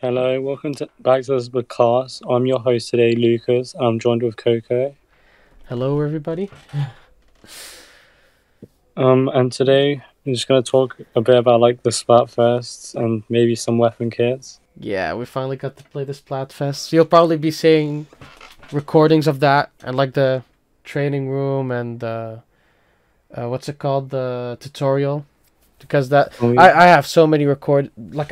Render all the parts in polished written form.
Hello, welcome back to the Splacast. I'm your host today, Lucas. I'm joined with Coco. Hello, everybody. And today I'm just gonna talk a bit about like the Splatfest and maybe some weapon kits. Yeah, we finally got to play this Splatfest. You'll probably be seeing recordings of that and like the training room and what's it called, the tutorial, because that Oh yeah, I have so many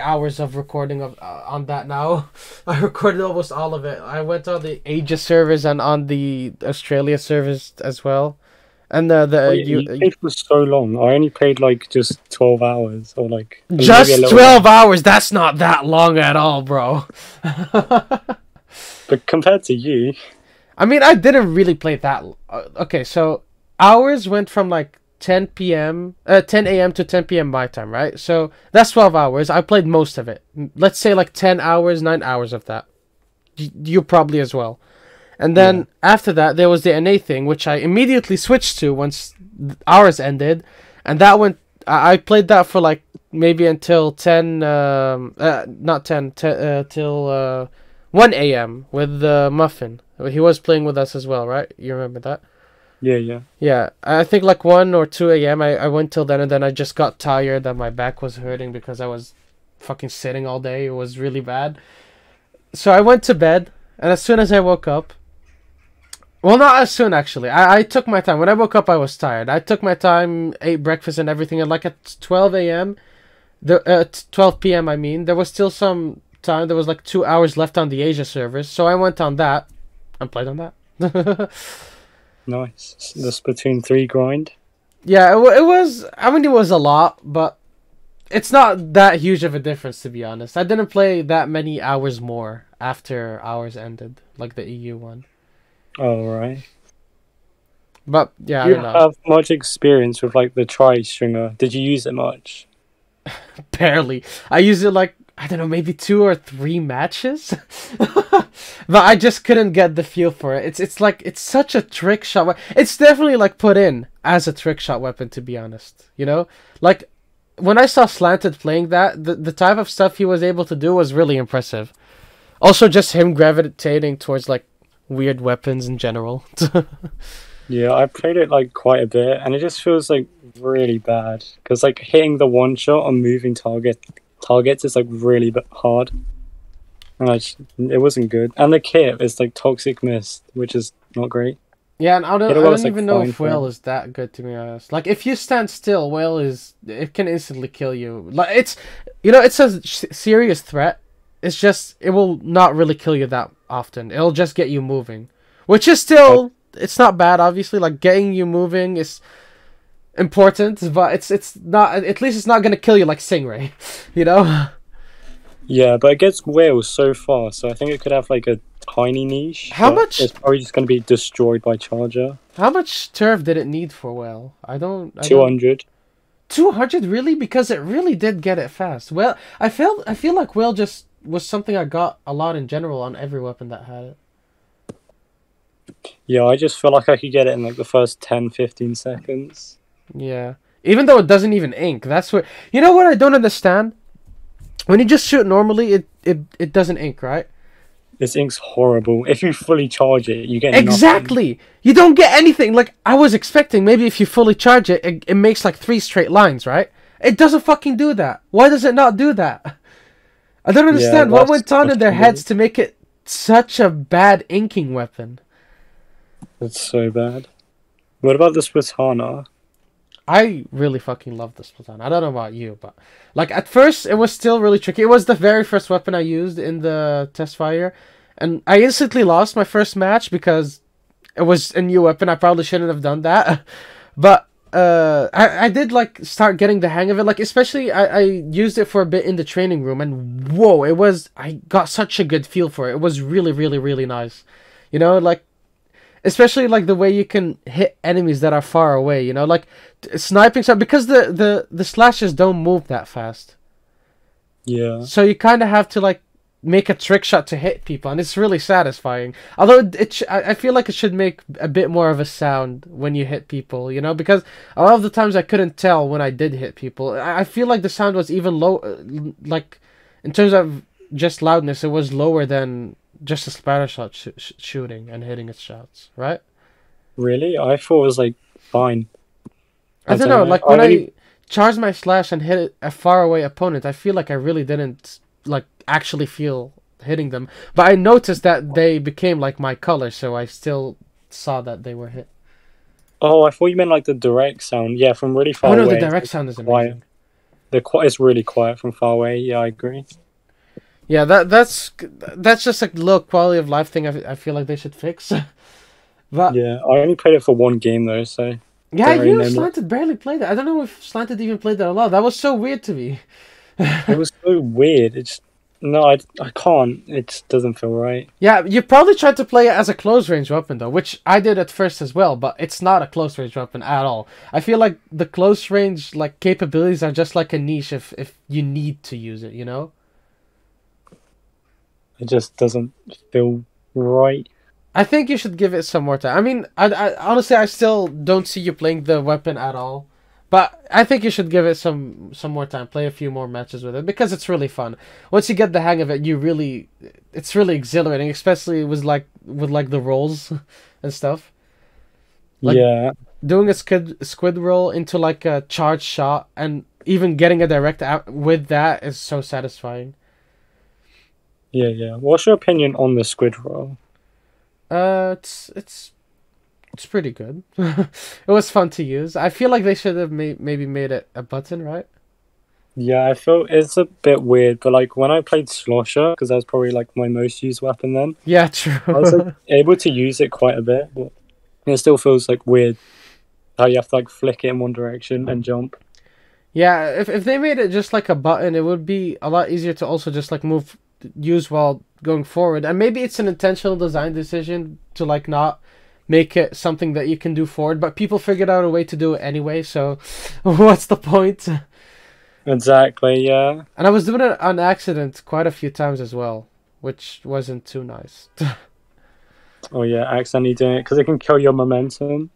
hours of recording of on that now. I recorded almost all of it. I went on the Asia servers and on the Australia servers as well, and oh, yeah, you played for so long. I only played like just 12 hours or like maybe a just little 12 less. hours. That's not that long at all, bro. But compared to you, I mean, I didn't really play that. Okay, so hours went from like 10 p.m., 10 a.m. to 10 p.m. my time, right? So that's 12 hours. I played most of it. Let's say like 10 hours, 9 hours of that. You probably as well. And yeah. then after that, there was the NA thing, which I immediately switched to once hours ended. And that went, I played that for like maybe until 10, not 10, till 1 a.m. with Muffin. He was playing with us as well, right? You remember that? Yeah, yeah. Yeah, I think like 1 or 2 a.m. I went till then, and then I just got tired and my back was hurting because I was fucking sitting all day. It was really bad. So I went to bed, and as soon as I woke up, well, not as soon actually. I took my time. When I woke up, I was tired. I took my time, ate breakfast and everything, and like at 12 a.m., 12 p.m. I mean, there was still some time. There was like 2 hours left on the Asia servers, so I went on that and played on that. Nice. The Splatoon 3 grind. Yeah, it was. I mean, it was a lot, but it's not that huge of a difference to be honest. I didn't play that many hours more after hours ended, like the EU one. All right. But yeah, I You don't know. have much experience with like the tri stringer. Did you use it much? Barely. I used it like I don't know, maybe 2 or 3 matches, but I just couldn't get the feel for it. It's like it's such a trick shot. It's definitely like put in as a trick shot weapon, to be honest. You know, like when I saw Slanted playing that, the type of stuff he was able to do was really impressive. Also, just him gravitating towards like weird weapons in general. Yeah, I played it like quite a bit, and it just feels like really bad because like hitting the one shot on moving targets is like really hard, and it wasn't good. And the kit is like toxic mist, which is not great. Yeah, and Hit I was don't like even know fine if for whale him. is that good, to be honest. Like if you stand still, whale is it can instantly kill you. Like it's it's a serious threat. It's just it will not really kill you that often. It'll just get you moving, which is Uh, still it's not bad. Obviously, like getting you moving is important, but it's not. At least it's not gonna kill you like Stingray, you know. yeah, but it gets whales so fast, so I think it could have like a tiny niche, How but much it's probably just gonna be destroyed by charger. how much turf did it need for whale? I Two don't. hundred. 200 really, because it really did get it fast. Well, I feel like Will just was something I got a lot in general on every weapon that had it. Yeah, I just feel like I could get it in like the first 10, 15 seconds. Yeah. Even though it doesn't even ink. That's what you know what I don't understand? When you just shoot normally it doesn't ink, right? This ink's horrible. If you fully charge it, you get nothing. Exactly. You don't get anything. Like I was expecting maybe if you fully charge it, it makes like 3 straight lines, right? It doesn't fucking do that. Why does it not do that? I don't Yeah, understand what went on in that's their heads weird. to make it such a bad inking weapon. That's so bad. What about the Splatana? I really fucking love this Splatoon. I don't know about you, but like at first it was still really tricky. It was the very first weapon I used in the test fire, and I instantly lost my first match because it was a new weapon. I probably shouldn't have done that, but I did like start getting the hang of it. Like especially I used it for a bit in the training room, and whoa, I got such a good feel for it. It was really really really nice, like especially like the way you can hit enemies that are far away, like sniping stuff because the slashes don't move that fast, Yeah. so you kind of have to like make a trick shot to hit people, and it's really satisfying. Although I feel like it should make a bit more of a sound when you hit people, because a lot of the times I couldn't tell when I did hit people. I feel like the sound was even low, like in terms of just loudness, it was lower than just a splatter shot shooting and hitting its shots, right? Really? I thought it was like fine. I I don't don't know. know. Like when I charged my slash and hit a far away opponent, I feel like I really didn't like actually feel hitting them. But I noticed that they became like my color, so I still saw that they were hit. Oh, I thought you meant like the direct sound. Yeah, from really Oh far no, the away, it's direct like sound is quiet. amazing. It's really quiet from far away. Yeah, I agree. Yeah, that's just like a little quality of life thing. I feel like they should fix. But Yeah, I only played it for one game though, so yeah, don't really you know much. Slanted barely played that. I don't know if Slanted even played that a lot. That was so weird to me. It was so weird. It's no, I can't. It just doesn't feel right. Yeah, you probably tried to play it as a close range weapon though, which I did at first as well, but it's not a close range weapon at all. I feel like the close range like capabilities are just like a niche if you need to use it, you know? It just doesn't feel right. I think you should give it some more time. I mean, I honestly I still don't see you playing the weapon at all. But I think you should give it some more time. Play a few more matches with it because it's really fun. Once you get the hang of it, it's really exhilarating, especially with like the rolls and stuff. Like Yeah, doing a squid roll into like a charged shot and even getting a direct out with that is so satisfying. yeah. What's your opinion on the squid roll? It's pretty good. It was fun to use. I feel like they should have maybe made it a button, right? Yeah, I feel it's a bit weird, but like when I played Slosher, because that was probably like my most used weapon then, Yeah, I was like true. able to use it quite a bit, but it still feels like weird how you have to like flick it in one direction and jump. Yeah, if they made it just like a button, it would be a lot easier to also just like use while going forward. And maybe it's an intentional design decision to like not make it something that you can do forward, but people figured out a way to do it anyway, so what's the point? Exactly, yeah. And I was doing it on accident quite a few times as well, which wasn't too nice. Oh yeah, accidentally doing it because it can kill your momentum.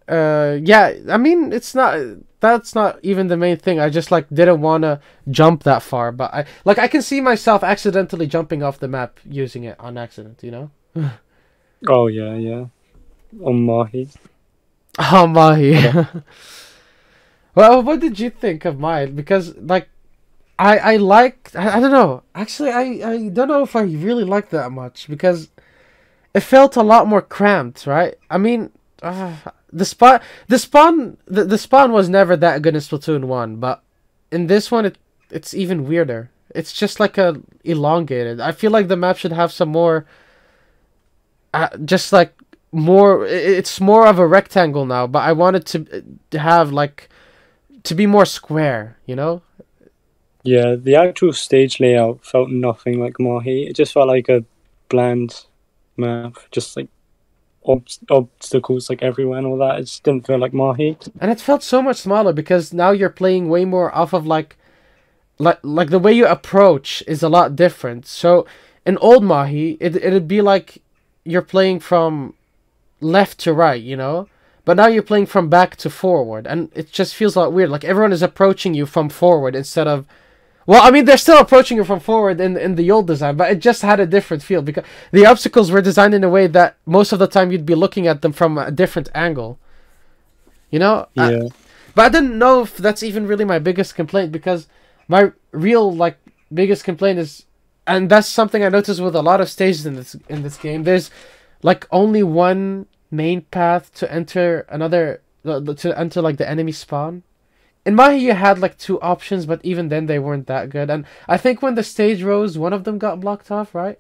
Yeah, I mean, that's not even the main thing. I just like didn't want to jump that far, but I can see myself accidentally jumping off the map using it on accident, you know? Oh yeah. On Mahi. Oh my. Well, what did you think of mine? Because like I don't know. Actually, I don't know if I really liked that much because it felt a lot more cramped, right? I mean, the spawn was never that good in Splatoon 1, but in this one it's even weirder. It's just like a elongated. I feel like the map should have some more just like more it's more of a rectangle now, but I wanted to have like to be more square, you know? Yeah, the actual stage layout felt nothing like Mahi. It just felt like a bland map, just like obstacles like everywhere and all that. It just didn't feel like Mahi. And it felt so much smaller because now you're playing way more off of like the way you approach is a lot different. So in old Mahi, it'd be like you're playing from left to right, you know? But now you're playing from back to forward, and it just feels a lot weird. Like everyone is approaching you from forward instead of. Well, I mean, they're still approaching you from forward in the old design, but it just had a different feel because the obstacles were designed in a way that most of the time you'd be looking at them from a different angle. You know? Yeah. But I didn't know if that's even really my biggest complaint because my real like biggest complaint is, and that's something I noticed with a lot of stages in this game. There's like only one main path to enter to enter like the enemy spawn. In Mahi, you had like two options, but even then they weren't that good. And I think when the stage rose, one of them got blocked off, right?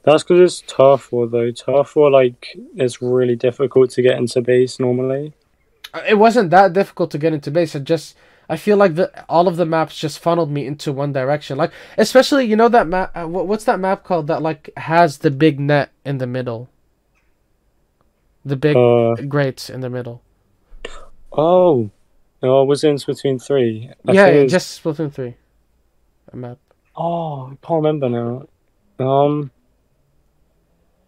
That's because it's turf war though. Turf war like it's really difficult to get into base normally. It wasn't that difficult to get into base. I feel like all of the maps just funneled me into one direction. Like especially you know that map. What's that map called that like has the big net in the middle? The Uh big grates in the middle. oh. No, I was in Splatoon 3. I think Yeah, it was. just Splatoon 3. A map. Oh, I can't remember now. Um.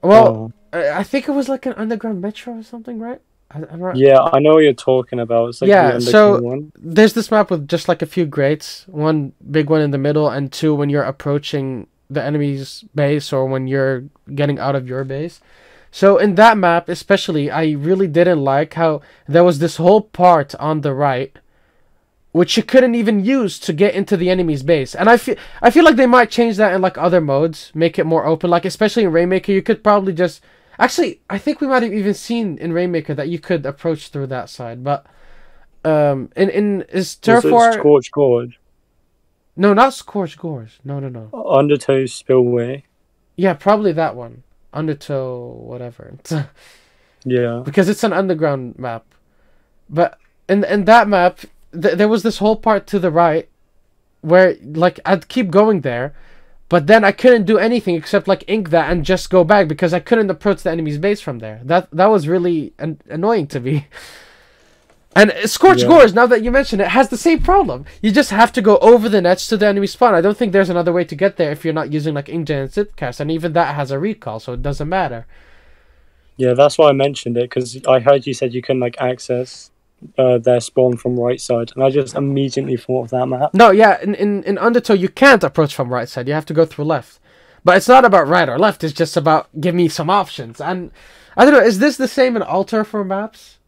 Well, Oh. I think it was like an underground metro or something, right? I'm not... Yeah, I know what you're talking about. It's like the Yeah, underground so one. there's this map with just like a few grates, one big one in the middle, and two when you're approaching the enemy's base or when you're getting out of your base. So in that map, especially, I really didn't like how there was this whole part on the right which you couldn't even use to get into the enemy's base. And I feel like they might change that in like other modes, make it more open. Like especially in Rainmaker, you could probably just actually I think we might have even seen in Rainmaker that you could approach through that side. But in is Was Turf it War? Scorch Gorge? No, not Scorched Gores. No, no, no. Undertow Spillway? Yeah, probably that one. Undertow, whatever. Yeah. Because it's an underground map. But in that map, there was this whole part to the right where like I'd keep going there, but then I couldn't do anything except like ink that and just go back because I couldn't approach the enemy's base from there. That was really annoying to me. And Scorched Gores, now that you mention it, has the same problem. You just have to go over the nets to the enemy spawn. I don't think there's another way to get there if you're not using like Inkjet and Splatcast, and even that has a recall, so it doesn't matter. Yeah, that's why I mentioned it, because I heard you said you can like access their spawn from right side, and I just immediately thought of that map. No, yeah, in Undertow you can't approach from right side. You have to go through left. But it's not about right or left. It's just about give me some options. And I don't know. Is this the same in Alter for maps?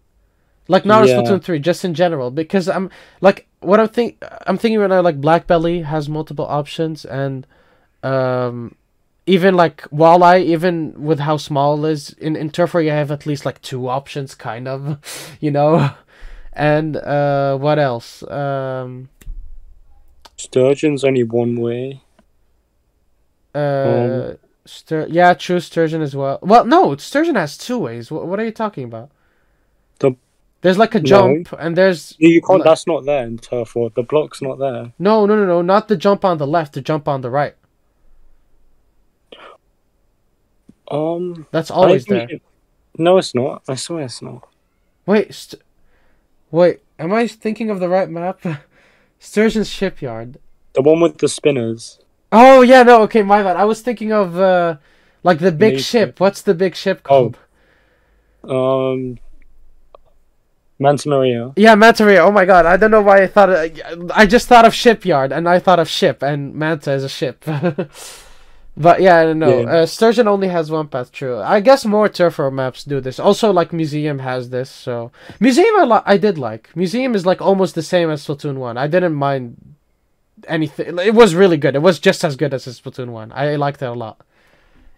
Like not Yeah. in Splatoon 3, just in general. Because I'm like what I'm thinking right now. Like Black Belly has multiple options, and even like Walleye, even with how small it is in Turf War, you have at least like two options, kind of, you know. And what else? Sturgeon's only one way. Yeah, true, Sturgeon as well. Well, no, Sturgeon has two ways. What are you talking about? There's like a jump, and there's... You can't, that's not there in Turf War. The block's not there. No, not the jump on the left, the jump on the right. That's always there. No, it's not. I swear it's not. Wait, wait, am I thinking of the right map? Sturgeon's Shipyard. The one with the spinners. Oh, yeah, no, okay, my bad. I was thinking of, like, the big ship. What's the big ship called? Manta Maria. Yeah, Manta Maria. Oh my god, I don't know why I thought... I just thought of Shipyard, and I thought of ship, and Manta is a ship. But yeah, I don't know. Yeah. Sturgeon only has one path, true. I guess more Turf War maps do this. Also, like, Museum has this, so... Museum I did like. Museum is, like, almost the same as Splatoon 1. I didn't mind anything. It was really good. It was just as good as Splatoon 1. I liked it a lot.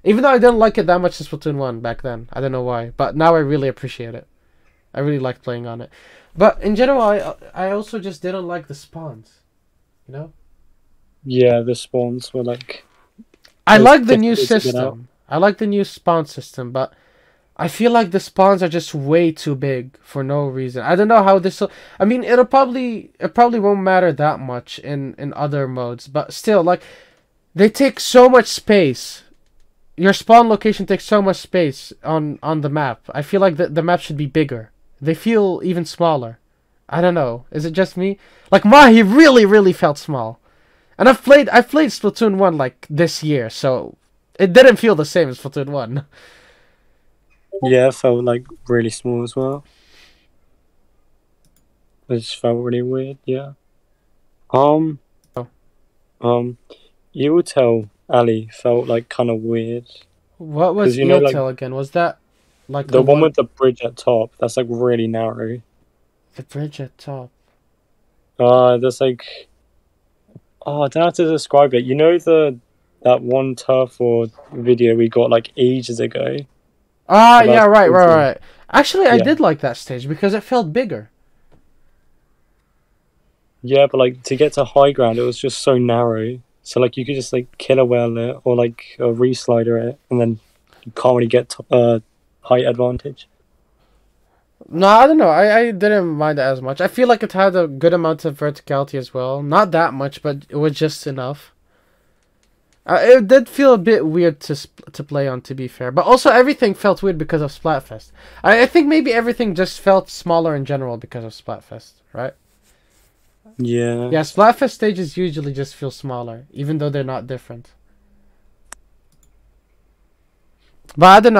Even though I didn't like it that much as Splatoon 1 back then. I don't know why. But now I really appreciate it. I really like playing on it. But in general, I also just didn't like the spawns. You know? Yeah, the spawns were like... I like the new system. I like the new spawn system, but I feel like the spawns are just way too big for no reason. I don't know how this will... I mean, it probably won't matter that much in other modes, but still, like, they take so much space. Your spawn location takes so much space on the map. I feel like the map should be bigger. They feel even smaller. I don't know. Is it just me? Like, Mahi really felt small. And I've played Splatoon 1 like this year, so it didn't feel the same as Splatoon 1. Yeah, it felt like really small as well. It just felt really weird, yeah. You will tell Ali felt like kind of weird. What was Eeltail again? Was that like the one with the bridge at top? That's like really narrow. The bridge at top. There's like... Oh, I don't know how to describe it. You know that one Turf War video we got like ages ago? Ah, yeah, right. Actually, I did like that stage because it felt bigger. Yeah, but like to get to high ground, it was just so narrow. So like you could just like killer whale it or like re-slider it, and then you can't really get height advantage. No, I don't know. I didn't mind it as much. I feel like it had a good amount of verticality as well. Not that much, but it was just enough. It did feel a bit weird to play on, to be fair. But also, everything felt weird because of Splatfest. I think maybe everything just felt smaller in general because of Splatfest, right? Yeah. Yeah, Splatfest stages usually just feel smaller, even though they're not different. But I don't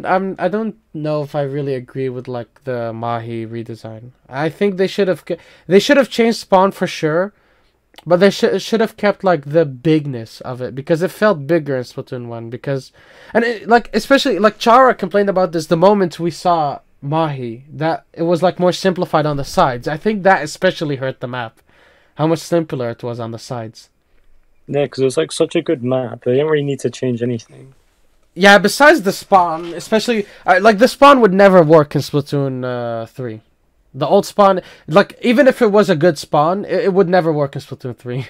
know. I don't know if I really agree with like the Mahi redesign. I think they should have changed spawn for sure, but they should have kept like the bigness of it because it felt bigger in Splatoon 1 because like especially like Chara complained about this the moment we saw Mahi that it was like more simplified on the sides. I think that especially hurt the map. How much simpler it was on the sides. Yeah, because it was like such a good map. They didn't really need to change anything. Yeah, besides the spawn, especially like the spawn would never work in Splatoon 3. The old spawn, like even if it was a good spawn, it would never work in Splatoon 3.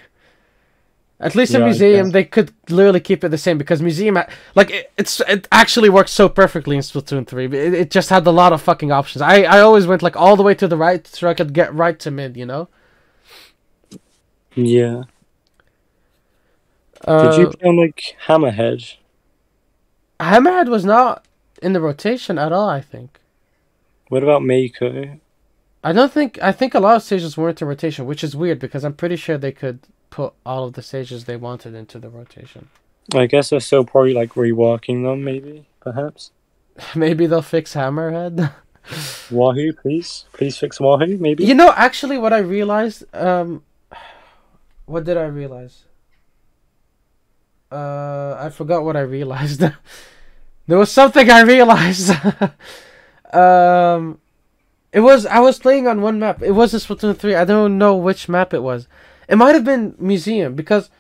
At least in Yeah, I Museum, guess. they could literally keep it the same because Museum, like it actually works so perfectly in Splatoon 3. It just had a lot of fucking options. I always went like all the way to the right so I could get right to mid. You know. Yeah. Did you Uh, play on like Hammerhead? Hammerhead was not in the rotation at all. I think. What about Mako? I don't think. I think a lot of stages weren't in rotation, which is weird because I'm pretty sure they could put all of the stages they wanted into the rotation. I guess they're still probably like reworking them, maybe, perhaps. Maybe they'll fix Hammerhead. Wahoo, please fix Wahoo, You maybe. know, actually, what I realized. What did I realize? I forgot what I realized. There was something I realized. um, it was I was playing on one map. It wasn't Splatoon 3. I don't know which map it was. It might have been Museum because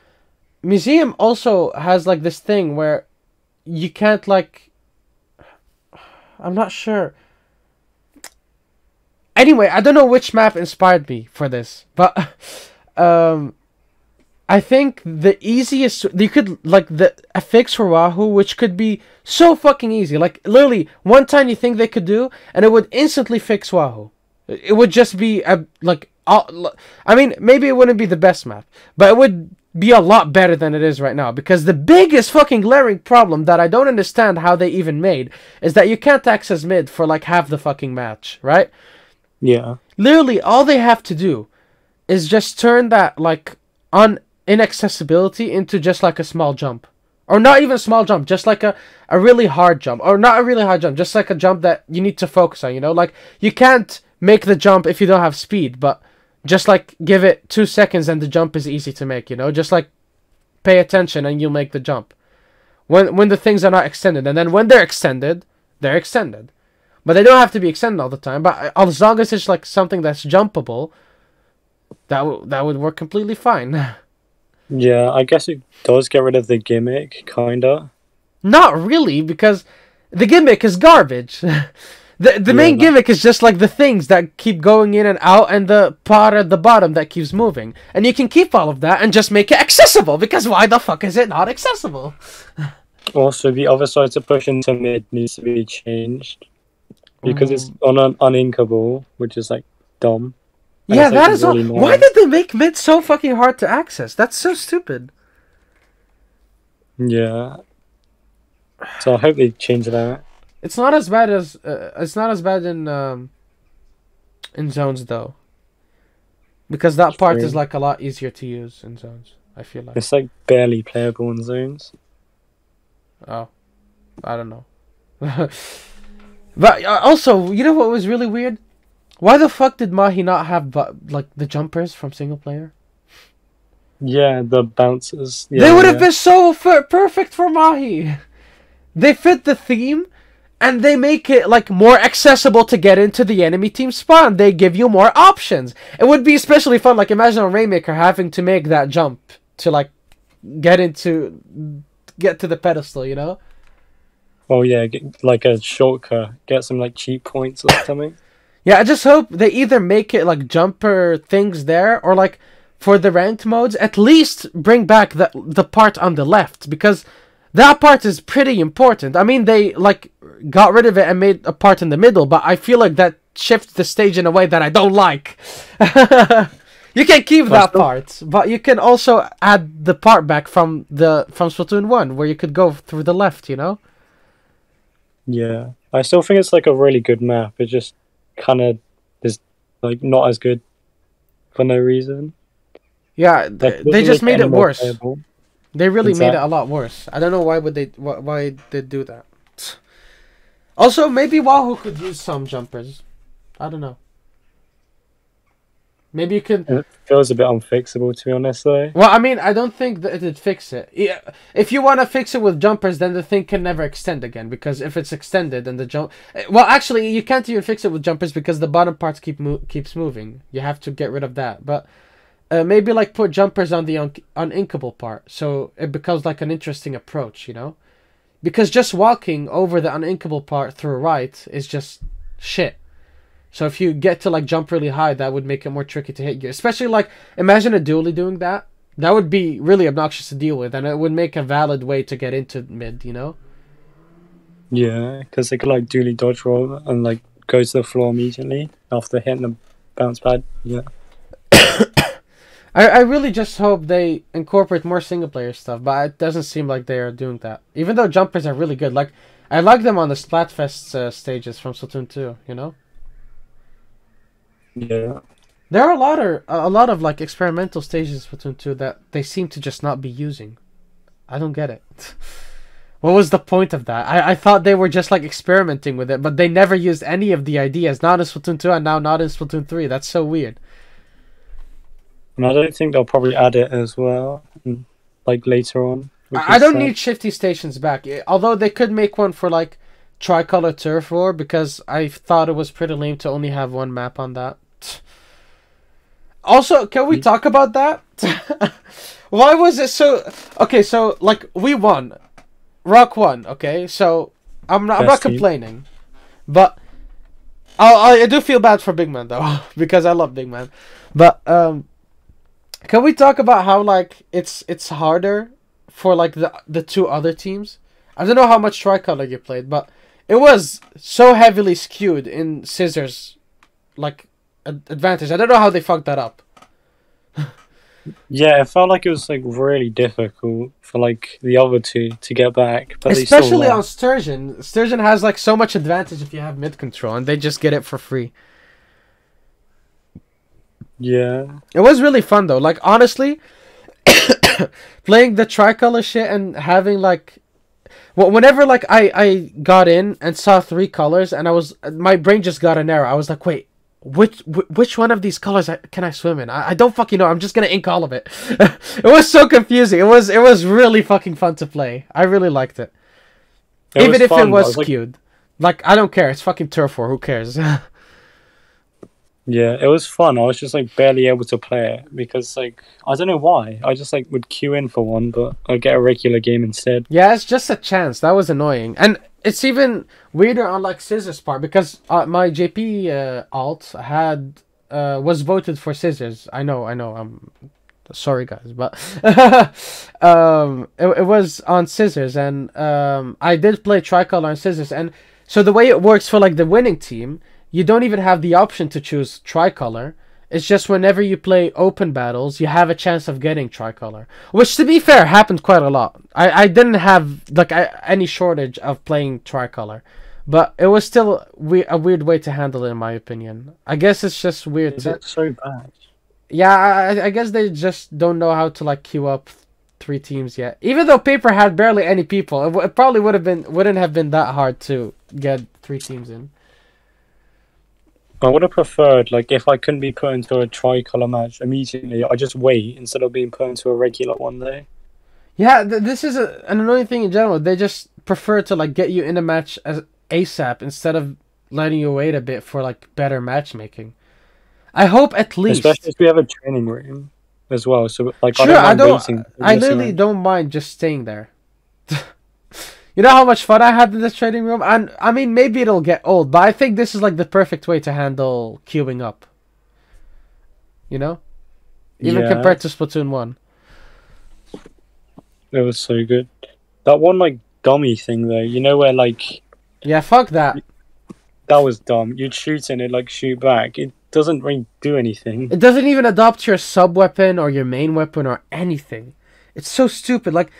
Museum also has like this thing where you can't like. I'm not sure. Anyway, I don't know which map inspired me for this, but um, I think the easiest you could like a fix for Wahoo, which could be so fucking easy. Like literally one tiny thing they could do, and it would instantly fix Wahoo. It would just be I mean, maybe it wouldn't be the best map, but it would be a lot better than it is right now. Because the biggest fucking glaring problem that I don't understand how they even made is that you can't access mid for like half the fucking match, right? Yeah. Literally, all they have to do is just turn that like on inaccessibility into just like a small jump. Or not even a small jump, just like a really hard jump. Or not a really hard jump, just like a jump that you need to focus on, you know? Like, you can't make the jump if you don't have speed, but just like give it 2 seconds and the jump is easy to make, you know? Just like pay attention and you'll make the jump. When the things are not extended. And then when they're extended, they're extended. But they don't have to be extended all the time. But as long as it's like something that's jumpable, that would work completely fine. Yeah, I guess it does get rid of the gimmick, kinda. Not really, because the gimmick is garbage. The Yeah, main gimmick is just like the things that keep going in and out and the part at the bottom that keeps moving. And you can keep all of that and just make it accessible, because why the fuck is it not accessible? also, the other side to push into mid needs to be changed. Because it's Mm. on an uninkable, which is like dumb. And Yeah, it's, like, that is all. really Why narrow. did they make mid so fucking hard to access? That's so stupid. Yeah. So I hope they change that. It's not as bad as it's not as bad in zones though, because that part is True. like a lot easier to use in zones. I feel like. It's like barely playable in zones. Oh, I don't know. But also, you know what was really weird? Why the fuck did Mahi not have like the jumpers from single player? Yeah, the bouncers. They Yeah, would have yeah. been so perfect for Mahi. They fit the theme, and they make it like more accessible to get into the enemy team spawn. They give you more options. It would be especially fun. Like imagine a Rainmaker having to make that jump to like get to the pedestal. You know? Oh yeah, get, like a shortcut. Get some like cheap points or something. Yeah, I just hope they either make it like jumper things there, or like for the ranked modes, at least bring back the part on the left, because that part is pretty important. I mean, they like got rid of it and made a part in the middle, but I feel like that shifts the stage in a way that I don't like. You can keep that part, but you can also add the part back from Splatoon 1, where you could go through the left, you know? Yeah, I still think it's like a really good map. It just kind of is like not as good for no reason. Yeah, Like, it they doesn't just make it made any it more worse. playable. They really made it Exactly. a lot worse. I don't know why they do that. Also, maybe Wahoo could use some jumpers. I don't know. Maybe you could. It feels a bit unfixable, to be honest, though. Well, I mean, I don't think that it'd fix it. Yeah, if you want to fix it with jumpers, then the thing can never extend again. Because if it's extended, then the jump. Well, actually, you can't even fix it with jumpers because the bottom parts keeps moving. You have to get rid of that. But maybe like put jumpers on the uninkable part, so it becomes like an interesting approach. You know, because just walking over the uninkable part through right is just shit. So if you get to like jump really high, that would make it more tricky to hit you. Especially like imagine a dually doing that. That would be really obnoxious to deal with, and it would make a valid way to get into mid. You know? Yeah, because they could like dually dodge roll and like go to the floor immediately after hitting the bounce pad. Yeah. I really just hope they incorporate more single player stuff, but it doesn't seem like they are doing that. Even though jumpers are really good, like I like them on the Splatfest stages from Splatoon 2. You know? Yeah. There are a lot of like experimental stages in Splatoon 2 that they seem to just not be using. I don't get it. What was the point of that? I thought they were just like experimenting with it, but they never used any of the ideas. Not in Splatoon 2 and now not in Splatoon 3. That's so weird. And I don't think they'll probably add it as well, like later on. I don't need shifty stations back. Although they could make one for like tricolor turf war, because I thought it was pretty lame to only have one map on that. Also, can we talk about that? Why was it so... Okay, so, like, we won. Rock won, okay? So, I'm not complaining. But, I do feel bad for Big Man, though. Because I love Big Man. But, can we talk about how, like, it's harder for, like, the two other teams? I don't know how much tricolor you played, but it was so heavily skewed in Scissors, like, advantage. I don't know how they fucked that up. Yeah, it felt like it was like really difficult for like the other two to get back, but especially on Sturgeon. Sturgeon has like so much advantage if you have mid control, and they just get it for free. Yeah, it was really fun though. Like honestly, playing the tricolor shit and having like, well, whenever like I got in and saw 3 colors, and my brain just got an error. I was like, wait. Which one of these colors can I swim in? I don't fucking know. I'm just gonna ink all of it. It was so confusing. It was really fucking fun to play. I really liked it. Even if it was skewed. Like, I don't care. It's fucking turf war. Who cares? Yeah, it was fun. I was just like barely able to play it because like I don't know why. I just like would queue in for one, but I'd get a regular game instead. Yeah, it's just a chance. That was annoying. And it's even weirder on like Scissors part because my JP alt was voted for Scissors. I know. I'm sorry guys, but it was on Scissors, and I did play tricolor on Scissors, and so the way it works for like the winning team, you don't even have the option to choose tricolor. It's just whenever you play open battles, you have a chance of getting tricolor. Which, to be fair, happened quite a lot. I didn't have like any shortage of playing tricolor. But it was still a weird way to handle it, in my opinion. I guess it's just weird. It's so bad. Yeah, I guess they just don't know how to like queue up 3 teams yet. Even though Paper had barely any people, it probably wouldn't have been that hard to get 3 teams in. I would have preferred, like, if I couldn't be put into a tricolor match immediately, I just wait instead of being put into a regular one day. Yeah, this is an annoying thing in general. They just prefer to like get you in a match as ASAP instead of letting you wait a bit for like better matchmaking. I hope at least, especially if we have a training room as well. So like, sure, I literally don't mind just staying there. You know how much fun I had in this training room? And I mean, maybe it'll get old, but I think this is like the perfect way to handle queuing up. You know? Even compared to Splatoon 1. It was so good. That one, like, dummy thing, though. You know where, like... Yeah, fuck that. That was dumb. You'd shoot and it'd, like, shoot back. It doesn't really do anything. It doesn't even adopt your sub-weapon or your main weapon or anything. It's so stupid. Like...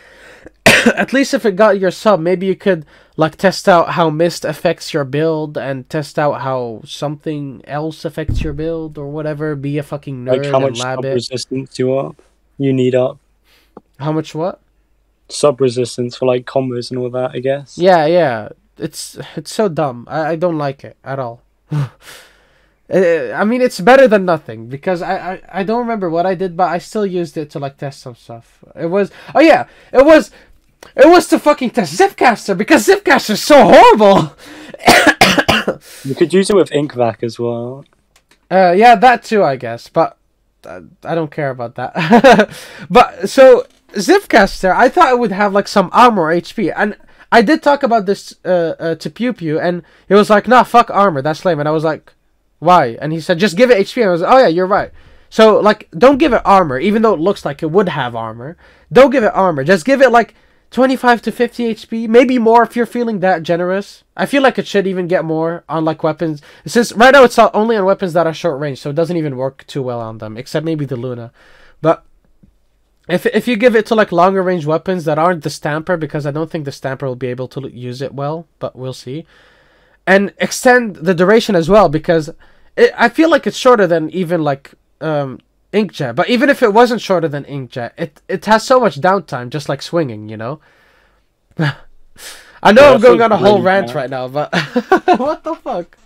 At least if it got your sub, maybe you could like test out how mist affects your build and test out how something else affects your build or whatever. Be a fucking nerd, like how much and lab sub resistance you need up. How much what? Sub resistance for like combos and all that, I guess. Yeah. It's so dumb. I don't like it at all. I mean, it's better than nothing because I don't remember what I did, but I still used it to like test some stuff. It was it was to fucking test Zipcaster because Zipcaster's so horrible. You could use it with InkVac as well. Yeah, that too, I guess, but I don't care about that. But so Zipcaster, I thought it would have like some armor HP, and I did talk about this to Pew Pew, and he was like, "Nah, fuck armor, that's lame." And I was like, "Why?" And he said, "Just give it HP." And I was like, "Oh yeah, you're right." So like, don't give it armor, even though it looks like it would have armor. Don't give it armor. Just give it like 25 to 50 HP, maybe more if you're feeling that generous. I feel like it should even get more on like weapons. Since right now it's only on weapons that are short range, so it doesn't even work too well on them, except maybe the Luna. But if you give it to like longer range weapons that aren't the Stamper, because I don't think the Stamper will be able to use it well, but we'll see. And extend the duration as well, because I feel like it's shorter than even like Inkjet, but even if it wasn't shorter than Inkjet, it has so much downtime, just like swinging, you know? I know I'm going on a whole rant right now, but what the fuck?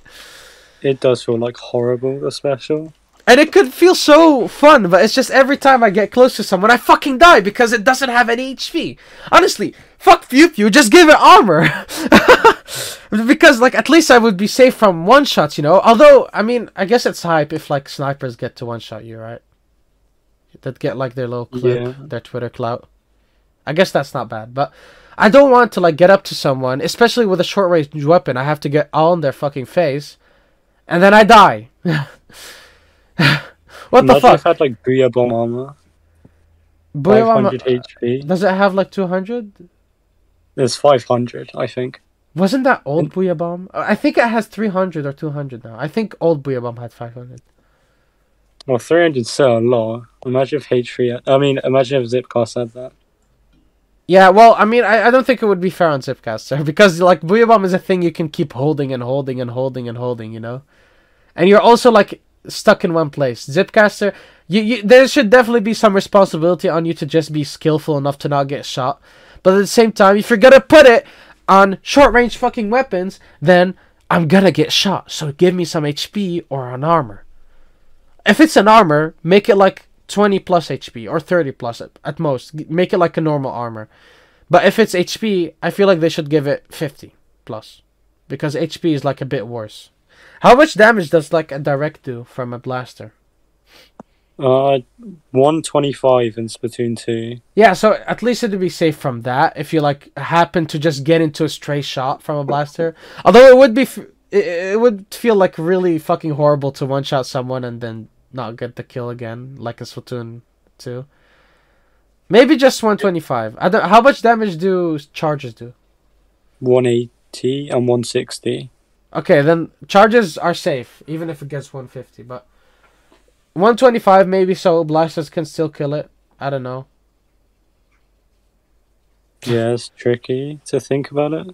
It does feel like horrible, the special. And it could feel so fun, but it's just every time I get close to someone, I fucking die because it doesn't have any HP. Honestly, fuck Pew Pew, just give it armor. Because, like, at least I would be safe from one-shots, you know? Although, I mean, I guess it's hype if, like, snipers get to one-shot you, right? That get like their little clip, their Twitter clout. I guess that's not bad, but I don't want to like get up to someone, especially with a short range weapon. I have to get all in their fucking face, and then I die. What the fuck? I've had like Booyah Bomb armor. 500 HP. Does it have like 200? There's 500, I think. Wasn't that old Booyah Bomb? I think it has 300 or 200 now. I think old Booyah Bomb had 500. Well, 300's still a lot. Imagine if H3... imagine if Zipcast had that. Yeah, well, I mean, I don't think it would be fair on Zipcaster, because, like, Booyah Bomb is a thing you can keep holding and holding and holding and holding, you know? And you're also, like, stuck in one place. Zipcaster, there should definitely be some responsibility on you to just be skillful enough to not get shot. But at the same time, if you're gonna put it on short-range fucking weapons, then I'm gonna get shot. So give me some HP or an armor. If it's an armor, make it like 20 plus HP or 30 plus at most. Make it like a normal armor. But if it's HP, I feel like they should give it 50 plus. Because HP is like a bit worse. How much damage does like a direct do from a blaster? 125 in Splatoon 2. Yeah, so at least it'd be safe from that if you like happen to just get into a stray shot from a blaster. Although it would be... It would feel like really fucking horrible to one-shot someone and then not get the kill again, like a Splatoon 2. Maybe just 125. How much damage do charges do? 180 and 160. Okay, then charges are safe, even if it gets 150. But 125 maybe, so blasters can still kill it. I don't know. Yeah, it's tricky to think about it.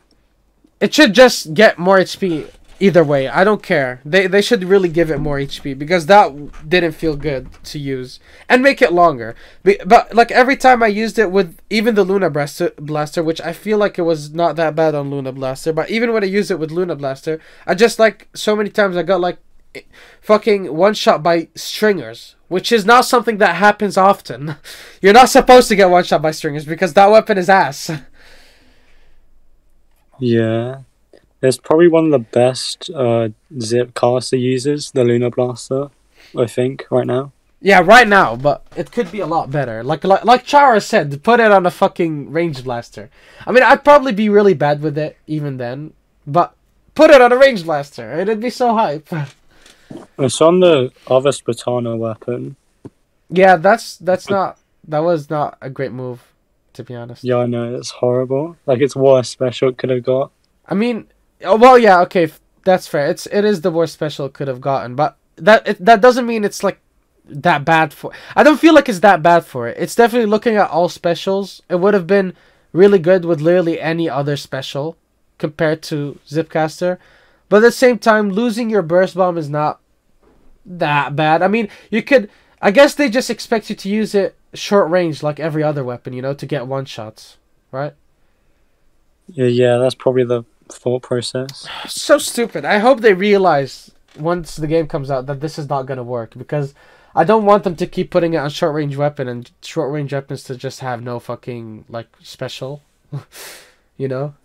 It should just get more HP. Either way, I don't care. They should really give it more HP because that didn't feel good to use. And make it longer. But like every time I used it with even the Luna Blaster, which I feel like it was not that bad on Luna Blaster, but even when I used it with Luna Blaster, I just like so many times I got like fucking one shot by stringers, which is not something that happens often. You're not supposed to get one shot by stringers because that weapon is ass. Yeah. It's probably one of the best Zipcaster users, the Luna Blaster, I think, right now. Yeah, right now, but it could be a lot better. Like Chara said, put it on a fucking range blaster. I mean, I'd probably be really bad with it even then, but put it on a range blaster. It'd be so hype. It's on the other Splatana weapon. Yeah, that was not a great move, to be honest. Yeah, I know, it's horrible. Like, it's worst special it could have got. I mean... Well, yeah, okay, that's fair. It is the worst special it could have gotten, but that doesn't mean it's like that bad for. I don't feel like it's that bad for it. It's definitely looking at all specials. It would have been really good with literally any other special compared to Zipcaster, but at the same time, losing your burst bomb is not that bad. I mean, you could. I guess they just expect you to use it short range like every other weapon, you know, to get one shots, right? Yeah, that's probably the thought process. So stupid. I hope they realize once the game comes out that this is not gonna work, because I don't want them to keep putting it on short range weapon and short range weapons to just have no fucking like special, you know?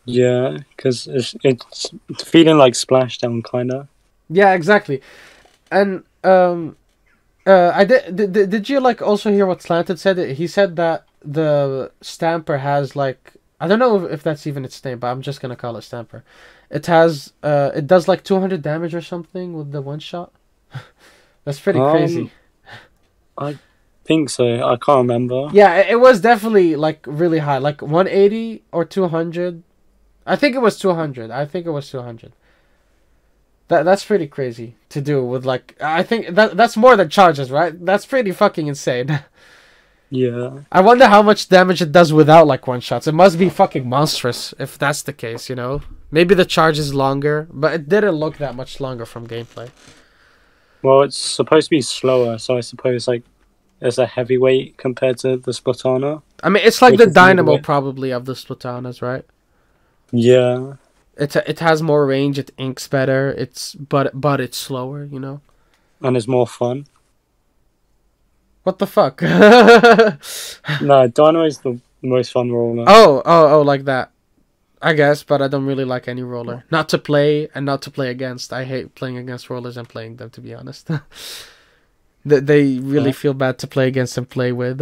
Yeah, because it's feeling like Splashdown kind of. Yeah, exactly. And did you like also hear what Slanted said? He said that the Stamper has like, I don't know if that's even its name, but I'm just gonna call it Stamper. It has it does like 200 damage or something with the one shot. That's pretty crazy. I think so. I can't remember. Yeah, it was definitely like really high, like 180 or 200. I think it was 200. I think it was 200. That's pretty crazy to do with like, I think that's more than charges, right? That's pretty fucking insane. Yeah. I wonder how much damage it does without like one shots. It must be fucking monstrous if that's the case, you know? Maybe the charge is longer, but it didn't look that much longer from gameplay. Well, it's supposed to be slower, so I suppose like it's a heavyweight compared to the Splatana. I mean, it's like Which the is dynamo heavyweight. probably of the Splatanas, right? Yeah. It has more range, it inks better, but it's slower, you know? And it's more fun. What the fuck? No, Dynamo is the most fun roller. Oh, like that. I guess, but I don't really like any roller. Not to play and not to play against. I hate playing against rollers and playing them, to be honest. They really feel bad to play against and play with.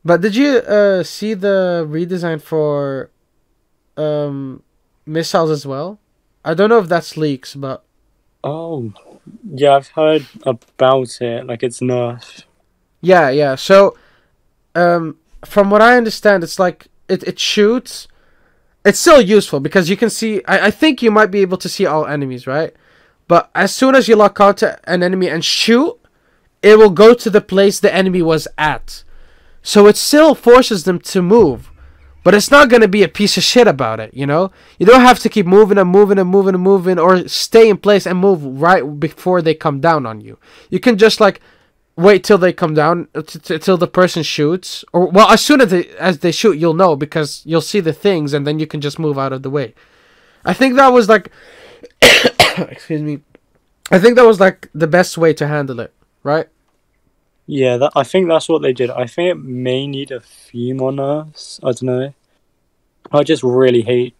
But did you see the redesign for missiles as well? I don't know if that's leaks, but Oh, yeah, I've heard about it. Like it's nerf. yeah. So from what I understand, it's like it shoots. It's still useful because you can see. I think you might be able to see all enemies, right? But as soon as you lock onto an enemy and shoot, it will go to the place the enemy was at. So it still forces them to move. But it's not going to be a piece of shit about it, you know? You don't have to keep moving or stay in place and move right before they come down on you. You can just like wait till they come down, till the person shoots. Or, well, as soon as they shoot, you'll know because you'll see the things and then you can just move out of the way. I think that was like... excuse me. I think that was like the best way to handle it, right? Yeah, I think that's what they did. I think it may need a few more nerfs. I don't know. I just really hate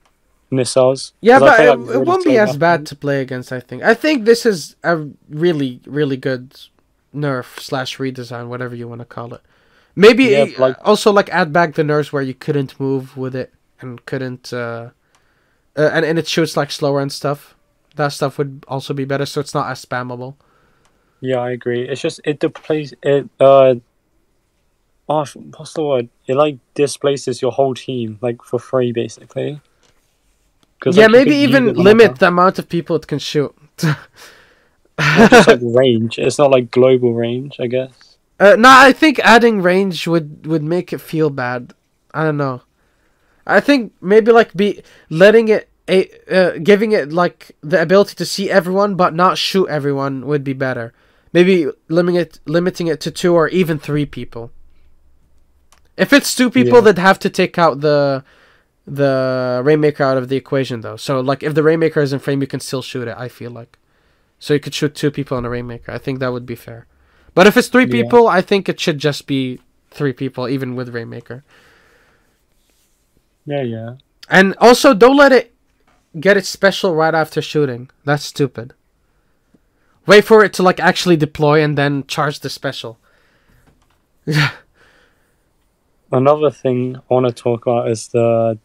missiles. Yeah, 'cause I but feel it, like it really won't be slow as bad weapons. to play against, I think. I think this is a really, really good nerf / redesign, whatever you want to call it. Maybe Yeah, like also like add back the nerfs where you couldn't move with it and couldn't... and it shoots like slower and stuff. That stuff would also be better, so it's not as spammable. yeah, I agree. It's just it displays it. What's the word? It like displaces your whole team like for free, basically. Yeah, Like, you maybe could use even it limit whenever. the amount of people it can shoot. Not just like range. It's not like global range, I guess. No, I think adding range would make it feel bad. I don't know. I think maybe like letting it giving it like the ability to see everyone but not shoot everyone would be better. Maybe limiting it to 2 or even 3 people. If it's 2 people, Yeah. they'd have to take out the Rainmaker out of the equation though. So like if the Rainmaker is in frame, you can still shoot it. I feel like, so you could shoot 2 people on a Rainmaker. I think that would be fair. But if it's 3 Yeah. people, I think it should just be 3 people, even with Rainmaker. Yeah. And also, don't let it get its special right after shooting. That's stupid. Wait for it to like actually deploy and then charge the special. Another thing I want to talk about is the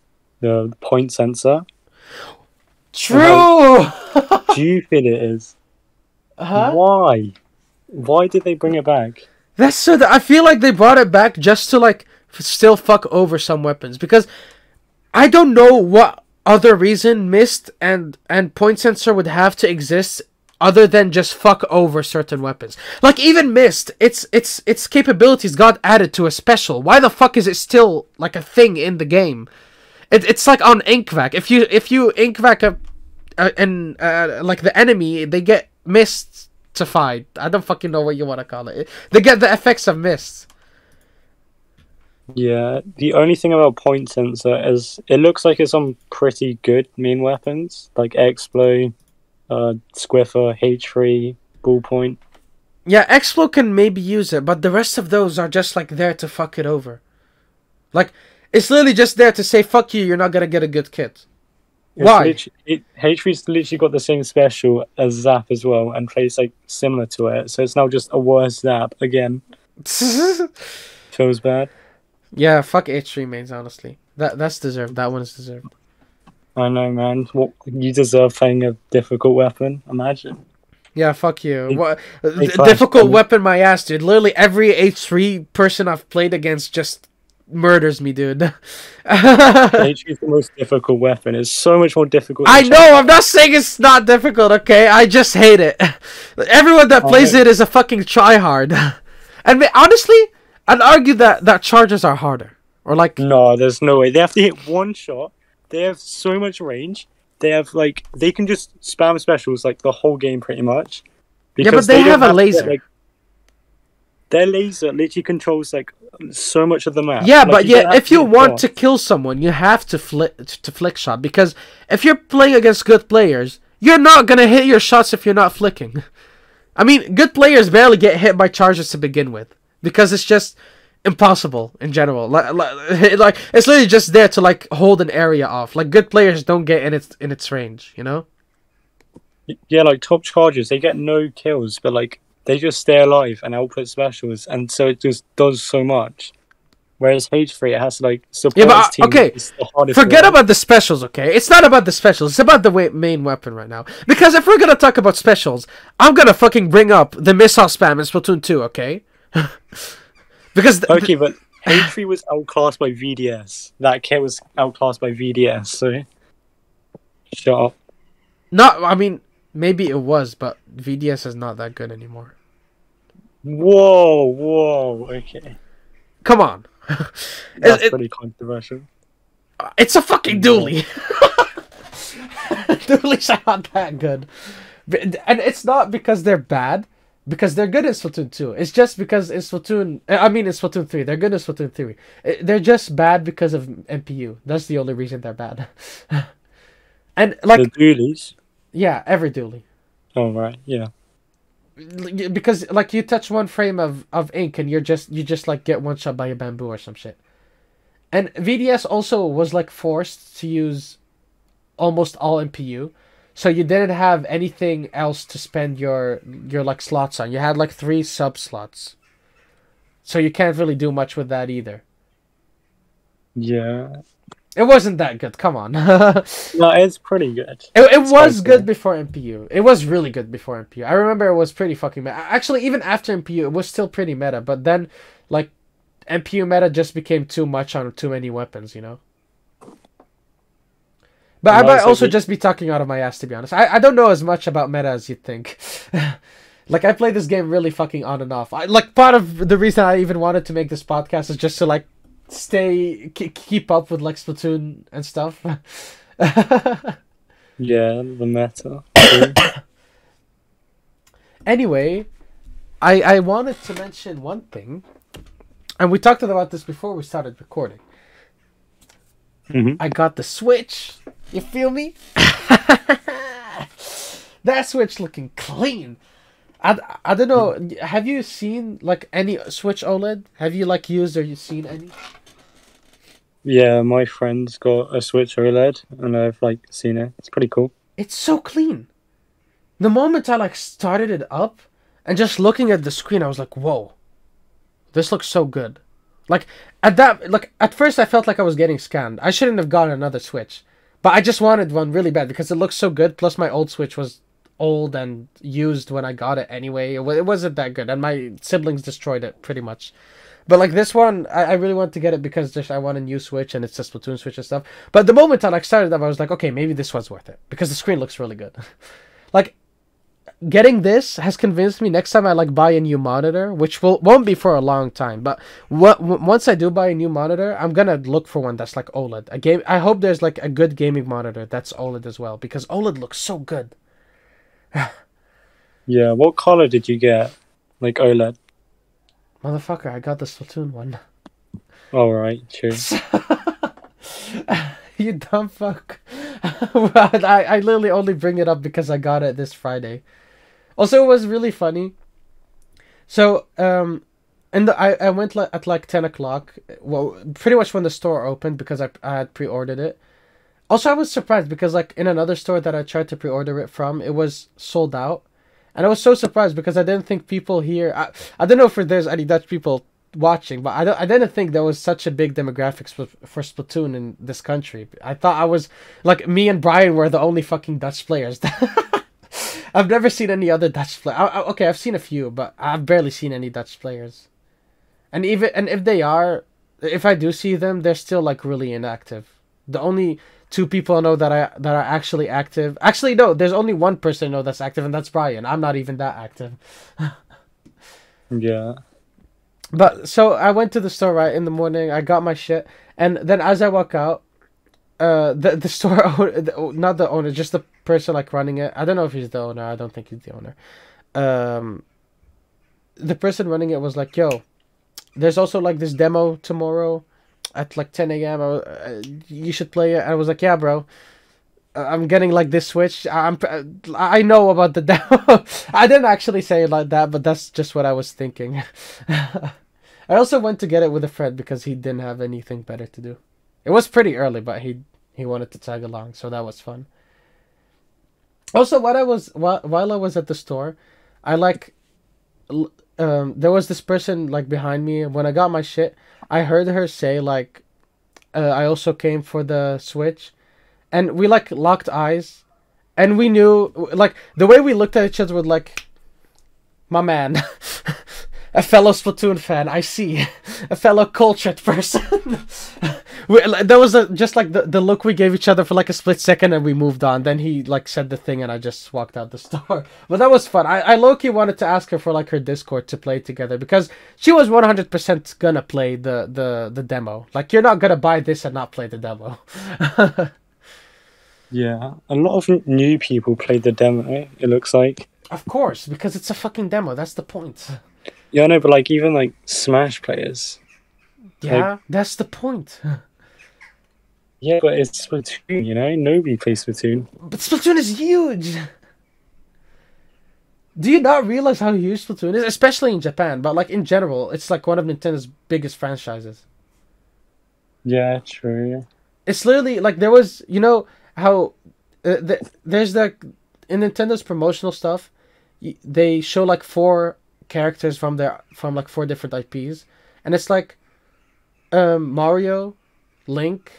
point sensor. True. Do you feel it is? Huh? Why? Why did they bring it back? That's so. I feel like they brought it back just to like still fuck over some weapons, because I don't know what other reason Mist and point sensor would have to exist other than just fuck over certain weapons. Like even Mist, its capabilities got added to a special. Why the fuck is it still like a thing in the game? It's like on Inkvac. If you Inkvac like the enemy, they get mystified. I don't fucking know what you want to call it. They get the effects of mist. Yeah, the only thing about point sensor is it looks like it's on pretty good main weapons like Explo, Squiffer, H3, Ballpoint. Yeah, Explo can maybe use it, but the rest of those are just like there to fuck it over. Like, it's literally just there to say, fuck you, you're not gonna get a good kit. It's Why? literally H3's literally got the same special as Zap as well and plays like similar to it, so it's now just a worse Zap again. Feels bad. Yeah, fuck H3 mains, honestly. That's deserved. That one is deserved. I know, man. What you deserve playing a difficult weapon? Imagine. Yeah, fuck you. What They flash difficult weapon my ass, dude. Literally every H3 person I've played against just murders me, dude. H3 is the most difficult weapon. It's so much more difficult. I know, I'm not saying it's not difficult, okay? I just hate it. Everyone that plays it is a fucking tryhard. And honestly, I'd argue that chargers are harder. Or like... No, there's no way. They have to hit one shot. They have so much range. They have like they can just spam specials like the whole game pretty much. Yeah, but they have a laser. Like, their laser literally controls like so much of the map. Yeah, like, but yeah, if you want to kill someone, you have to flick shot, because if you're playing against good players, you're not gonna hit your shots if you're not flicking. I mean, good players barely get hit by charges to begin with because it's just impossible in general. Like it's literally just there to like hold an area off. Like good players don't get in its range, you know? Yeah, like top chargers, they get no kills, but like they just stay alive and output specials, and so it just does so much. Whereas H3, it has to like support Yeah, its team. okay, forget way. about the specials, okay? It's not about the specials, it's about the main weapon right now. Because if we're gonna talk about specials, I'm gonna fucking bring up the missile spam in Splatoon 2, okay? Because okay, but H3 was outclassed by VDS. That kit was outclassed by VDS, so shut up. not, I mean, maybe it was, but VDS is not that good anymore. Whoa, okay. Come on. That's pretty controversial. It's a fucking dually. Dualies are not that good. And it's not because they're bad, because they're good in Splatoon 2. It's just because in Splatoon... I mean, in Splatoon 3. They're good in Splatoon 3. They're just bad because of MPU. That's the only reason they're bad. And, like... The dualies? Yeah, every dually. Oh, right, yeah. Because, like, you touch one frame of ink and you just, like, get one shot by a bamboo or some shit. And VDS also was, like, forced to use almost all MPU. So you didn't have anything else to spend your like slots on. You had like 3 sub slots. So you can't really do much with that either. Yeah. It wasn't that good. Come on. No, it's pretty good. It was good before MPU. It was really good before MPU. I remember it was pretty fucking meta. Actually, even after MPU, it was still pretty meta. But then, like, MPU meta just became too much on too many weapons, you know? But I might also just be talking out of my ass, to be honest. I don't know as much about meta as you'd think. Like, I play this game really fucking on and off. Like, part of the reason I even wanted to make this podcast is just to, like, keep up with, like, Splatoon and stuff. Yeah, the meta. Anyway, I wanted to mention one thing. And we talked about this before we started recording. Mm-hmm. I got the Switch. You feel me? That Switch looking clean. I don't know. Have you seen like any Switch OLED? Have you like used or you seen any? Yeah, my friend's got a Switch OLED, and I've like seen it. It's pretty cool. It's so clean. The moment I like started it up and just looking at the screen, I was like, "Whoa, this looks so good." Like at first I felt like I was getting scammed. I shouldn't have gotten another Switch. But I just wanted one really bad because it looks so good. Plus my old Switch was old and used when I got it anyway. It wasn't that good. And my siblings destroyed it pretty much. But like this one, I really want to get it because just I want a new Switch and it's a Splatoon Switch and stuff. But the moment I like started up, I was like, okay, maybe this one's worth it. Because the screen looks really good. Like, getting this has convinced me next time I like buy a new monitor, which won't be for a long time, but once I do buy a new monitor, I'm gonna look for one that's like OLED. I hope there's like a good gaming monitor that's OLED as well, because OLED looks so good. Yeah, what color did you get? Like OLED? Motherfucker, I got the Splatoon one. All right, true. You dumb fuck. But I literally only bring it up because I got it this Friday. Also, it was really funny. So, and I went at like 10 o'clock. Well, pretty much when the store opened because I had pre-ordered it. Also, I was surprised because like in another store that I tried to pre-order it from, it was sold out, and I was so surprised because I didn't think people here. I don't know if there's any Dutch people watching, but I didn't think there was such a big demographics for Splatoon in this country. I thought I was like me and Brian were the only fucking Dutch players. I've never seen any other Dutch player. Okay, I've seen a few, but I've barely seen any Dutch players. And if they are, if I do see them, they're still like really inactive. The only two people I know that are actually active. Actually, no, there's only one person I know that's active, and that's Brian. I'm not even that active. Yeah. But so I went to the store right in the morning. I got my shit, and then as I walk out, the store owner, not the owner, just the person like running it. I don't know if he's the owner. I don't think he's the owner. The person running it was like, "Yo, there's also like this demo tomorrow at like 10 a.m. You should play it." I was like, "Yeah, bro. I'm getting like this Switch. I know about the demo." I didn't actually say it like that, but that's just what I was thinking. I also went to get it with a friend because he didn't have anything better to do. It was pretty early, but he wanted to tag along, so that was fun. Also, while I was at the store, I like there was this person like behind me. When I got my shit, I heard her say like, "I also came for the Switch," and we like locked eyes, and we knew like the way we looked at each other with like, "My man." A fellow Splatoon fan, I see. A fellow cultured person. There was just like the look we gave each other for like a split second, and we moved on. Then he like said the thing, and I just walked out the store. But that was fun. I low-key wanted to ask her for like her Discord to play together because she was 100% gonna play the demo. Like, you're not gonna buy this and not play the demo. Yeah. A lot of new people played the demo, it looks like. Of course, because it's a fucking demo. That's the point. Yeah, I know, but like even like Smash players. Yeah, Like, that's the point. yeah, but it's Splatoon, you know? Nobody plays Splatoon. But Splatoon is huge. Do you not realize how huge Splatoon is? Especially in Japan, but like in general, it's like one of Nintendo's biggest franchises. Yeah, true. It's literally like there was, you know, how there's the in Nintendo's promotional stuff, they show like four characters from like four different IPs, and it's like Mario, Link,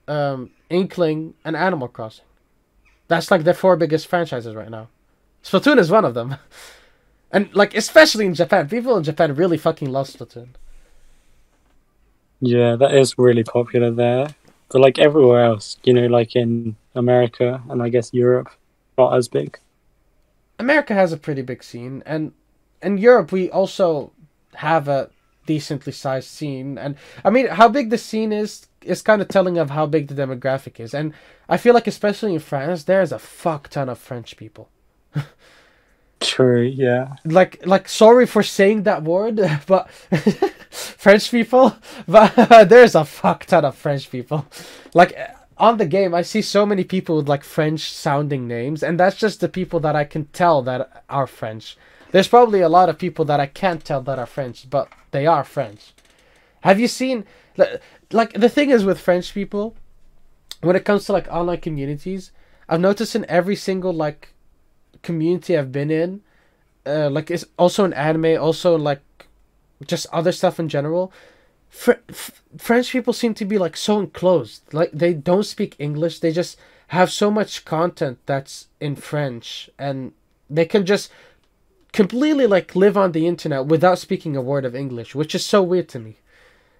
Inkling, and Animal Crossing. That's like the four biggest franchises right now. Splatoon is one of them. And like especially in Japan, people in Japan really fucking love Splatoon. Yeah, that is really popular there. But like everywhere else, you know, like in America and I guess Europe, not as big. America has a pretty big scene, and in Europe we also have a decently sized scene. And I mean, how big the scene is kind of telling of how big the demographic is. And I feel like especially in France, there's a fuck ton of French people. True, yeah. Like sorry for saying that word, but French people, but there's a fuck ton of French people. Like on the game, I see so many people with like French sounding names, and that's just the people that I can tell that are French. There's probably a lot of people that I can't tell that are French, but they are French. Have you seen like the thing is with French people, when it comes to like online communities, I've noticed in every single like community I've been in, like it's also in anime, also like just other stuff in general. French people seem to be like so enclosed. Like they don't speak English. They just have so much content that's in French, and they can just completely like live on the internet without speaking a word of English, which is so weird to me.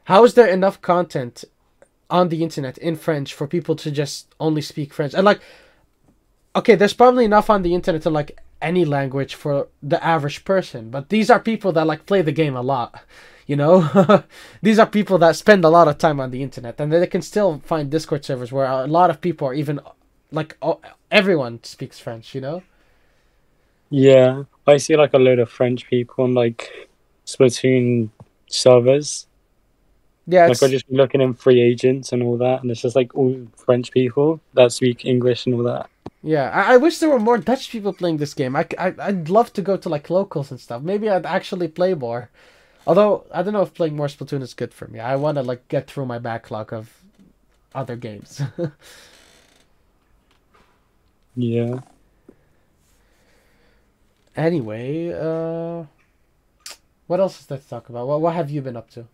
How is there enough content on the internet in French for people to just only speak French? And like, okay, there's probably enough on the internet to like any language for the average person, but these are people that like play the game a lot, you know. These are people that spend a lot of time on the internet, and they can still find Discord servers where a lot of people are even like everyone speaks French, you know. Yeah. I see like a load of French people on like Splatoon servers. Yeah, Like, I'll it's just be looking in free agents and all that, and it's just like all French people that speak English and all that. yeah. I wish there were more Dutch people playing this game. I'd love to go to like locals and stuff. Maybe I'd actually play more. Although I don't know if playing more Splatoon is good for me. I want to like get through my backlog of other games. Yeah. Anyway, what else is there to talk about? What have you been up to?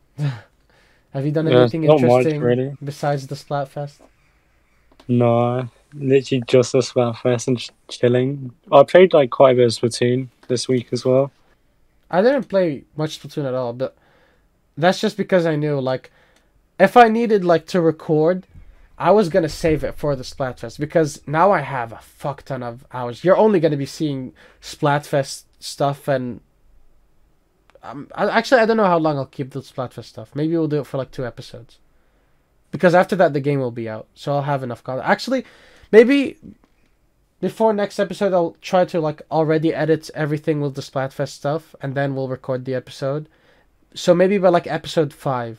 Have you done Yeah, it's anything not much interesting really. besides the Splatfest? No, literally just a Splatfest and chilling. I played like quite a bit of Splatoon this week as well. I didn't play much Splatoon at all, but that's just because I knew like if I needed like to record, I was gonna save it for the Splatfest because now I have a fuck ton of hours. You're only gonna be seeing Splatfest stuff, and actually I don't know how long I'll keep the Splatfest stuff. Maybe we'll do it for like 2 episodes, because after that the game will be out, so I'll have enough content. Actually, maybe before next episode I'll try to like already edit everything with the Splatfest stuff, and then we'll record the episode. So maybe by like episode 5,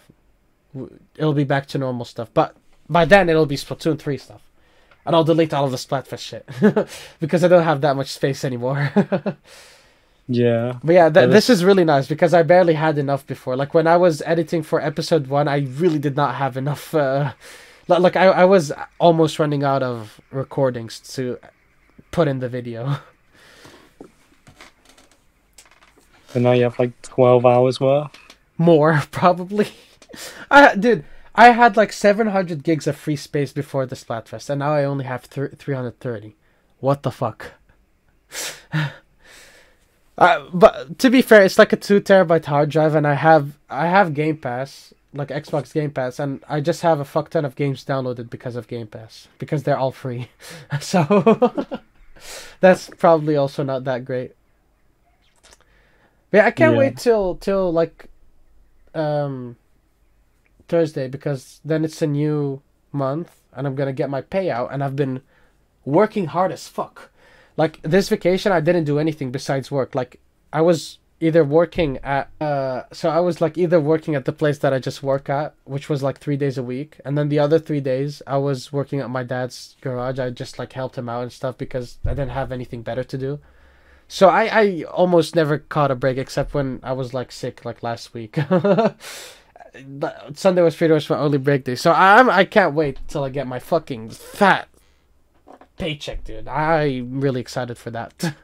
it'll be back to normal stuff. But by then it'll be Splatoon 3 stuff. And I'll delete all of the Splatfest shit. Because I don't have that much space anymore. Yeah. But yeah, this is really nice because I barely had enough before. Like when I was editing for episode 1, I really did not have enough. Like I was almost running out of recordings to put in the video. And now you have like 12 hours worth. More, probably. Dude, I had like 700 gigs of free space before the Splatfest, and now I only have 330. What the fuck? But to be fair, it's like a 2 terabyte hard drive, and I have Game Pass, like Xbox Game Pass, and I just have a fuck ton of games downloaded because of Game Pass, because they're all free. So that's probably also not that great. But yeah, I can't wait till like Thursday, because then it's a new month and I'm gonna get my payout, and I've been working hard as fuck. Like this vacation I didn't do anything besides work. Like I was either working at I was like either working at the place that I just work at, which was like 3 days a week, and then the other 3 days I was working at my dad's garage. I just like helped him out and stuff because I didn't have anything better to do. So I almost never caught a break except when I was like sick, like last week. Sunday was pretty much my only break day. So I can't wait till I get my fucking fat paycheck, dude. I'm really excited for that.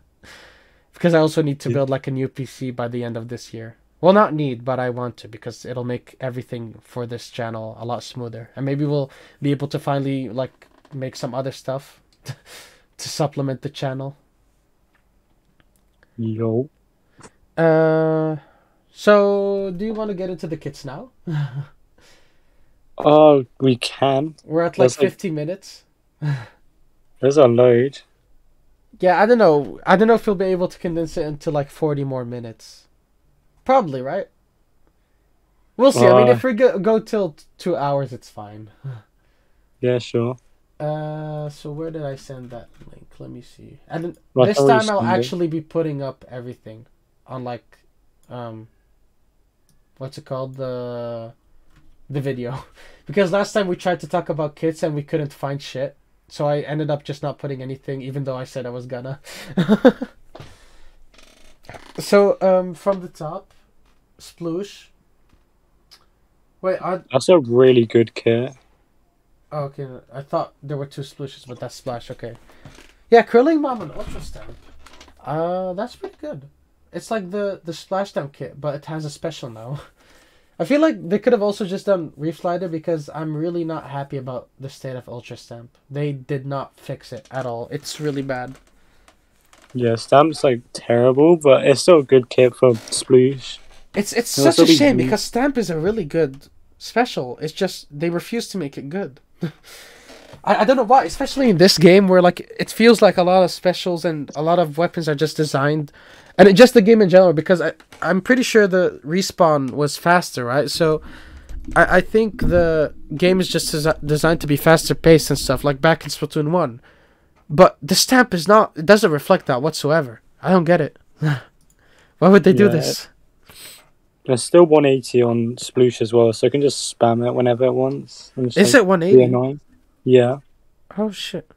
Because I also need to build like a new PC by the end of this year. Well, not need, but I want to, because it'll make everything for this channel a lot smoother. And maybe we'll be able to finally like make some other stuff to supplement the channel. Yo. So do you want to get into the kits now? Oh, we can. We're at like 50 minutes. There's a load. Yeah, I don't know. I don't know if we'll be able to condense it into like 40 more minutes. Probably, right? We'll see. I mean, if we go till 2 hours, it's fine. Yeah, sure. So where did I send that link? Let me see. And Like this time I'll actually be putting up everything on like, what's it called? The video. Because last time we tried to talk about kits and we couldn't find shit. So I ended up just not putting anything, even though I said I was gonna. So, from the top, Sploosh. Wait, that's a really good kit. Oh, okay, I thought there were 2 Splooshes, but that's Splash, okay. Yeah, Curling Mom and Ultra Stamp. That's pretty good. It's like the Splashdown kit, but it has a special now. I feel like they could have also just done Reef Slider, because I'm really not happy about the state of Ultra Stamp. They did not fix it at all. It's really bad. Yeah, Stamp's like terrible, but it's still a good kit for Sploosh. It's such a shame, because Stamp is a really good special. It's just they refuse to make it good. I don't know why, especially in this game where like it feels like a lot of specials and a lot of weapons are just designed, and just the game in general, because I'm pretty sure the respawn was faster, right? So I think the game is just designed to be faster paced and stuff, like back in Splatoon 1. But the Stamp is not, it doesn't reflect that whatsoever. I don't get it. Why would they do this? There's still 180 on Sploosh as well, so I can just spam it whenever it wants. And just, Is like, it be 180? annoying. Yeah. Oh shit.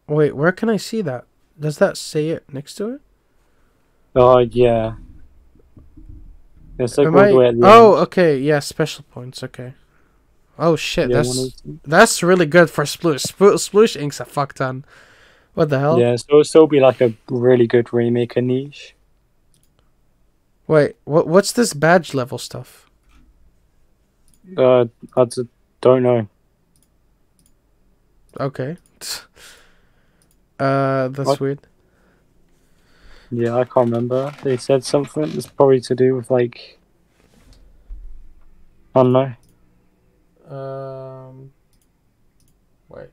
Wait, where can I see that? Does that say it next to it? Oh, yeah. It's like Am all the I? way at the Oh, end. okay. Yeah, special points. Okay. Oh shit, Yeah, 180. that's really good for Sploosh. Sploosh inks a fuck ton. What the hell? Yeah, so it'll still be like a really good Remaker niche. Wait, what's this badge level stuff? I don't know. Okay. That's What? weird. Yeah, I can't remember. They said something. It's probably to do with like, I don't know. Wait.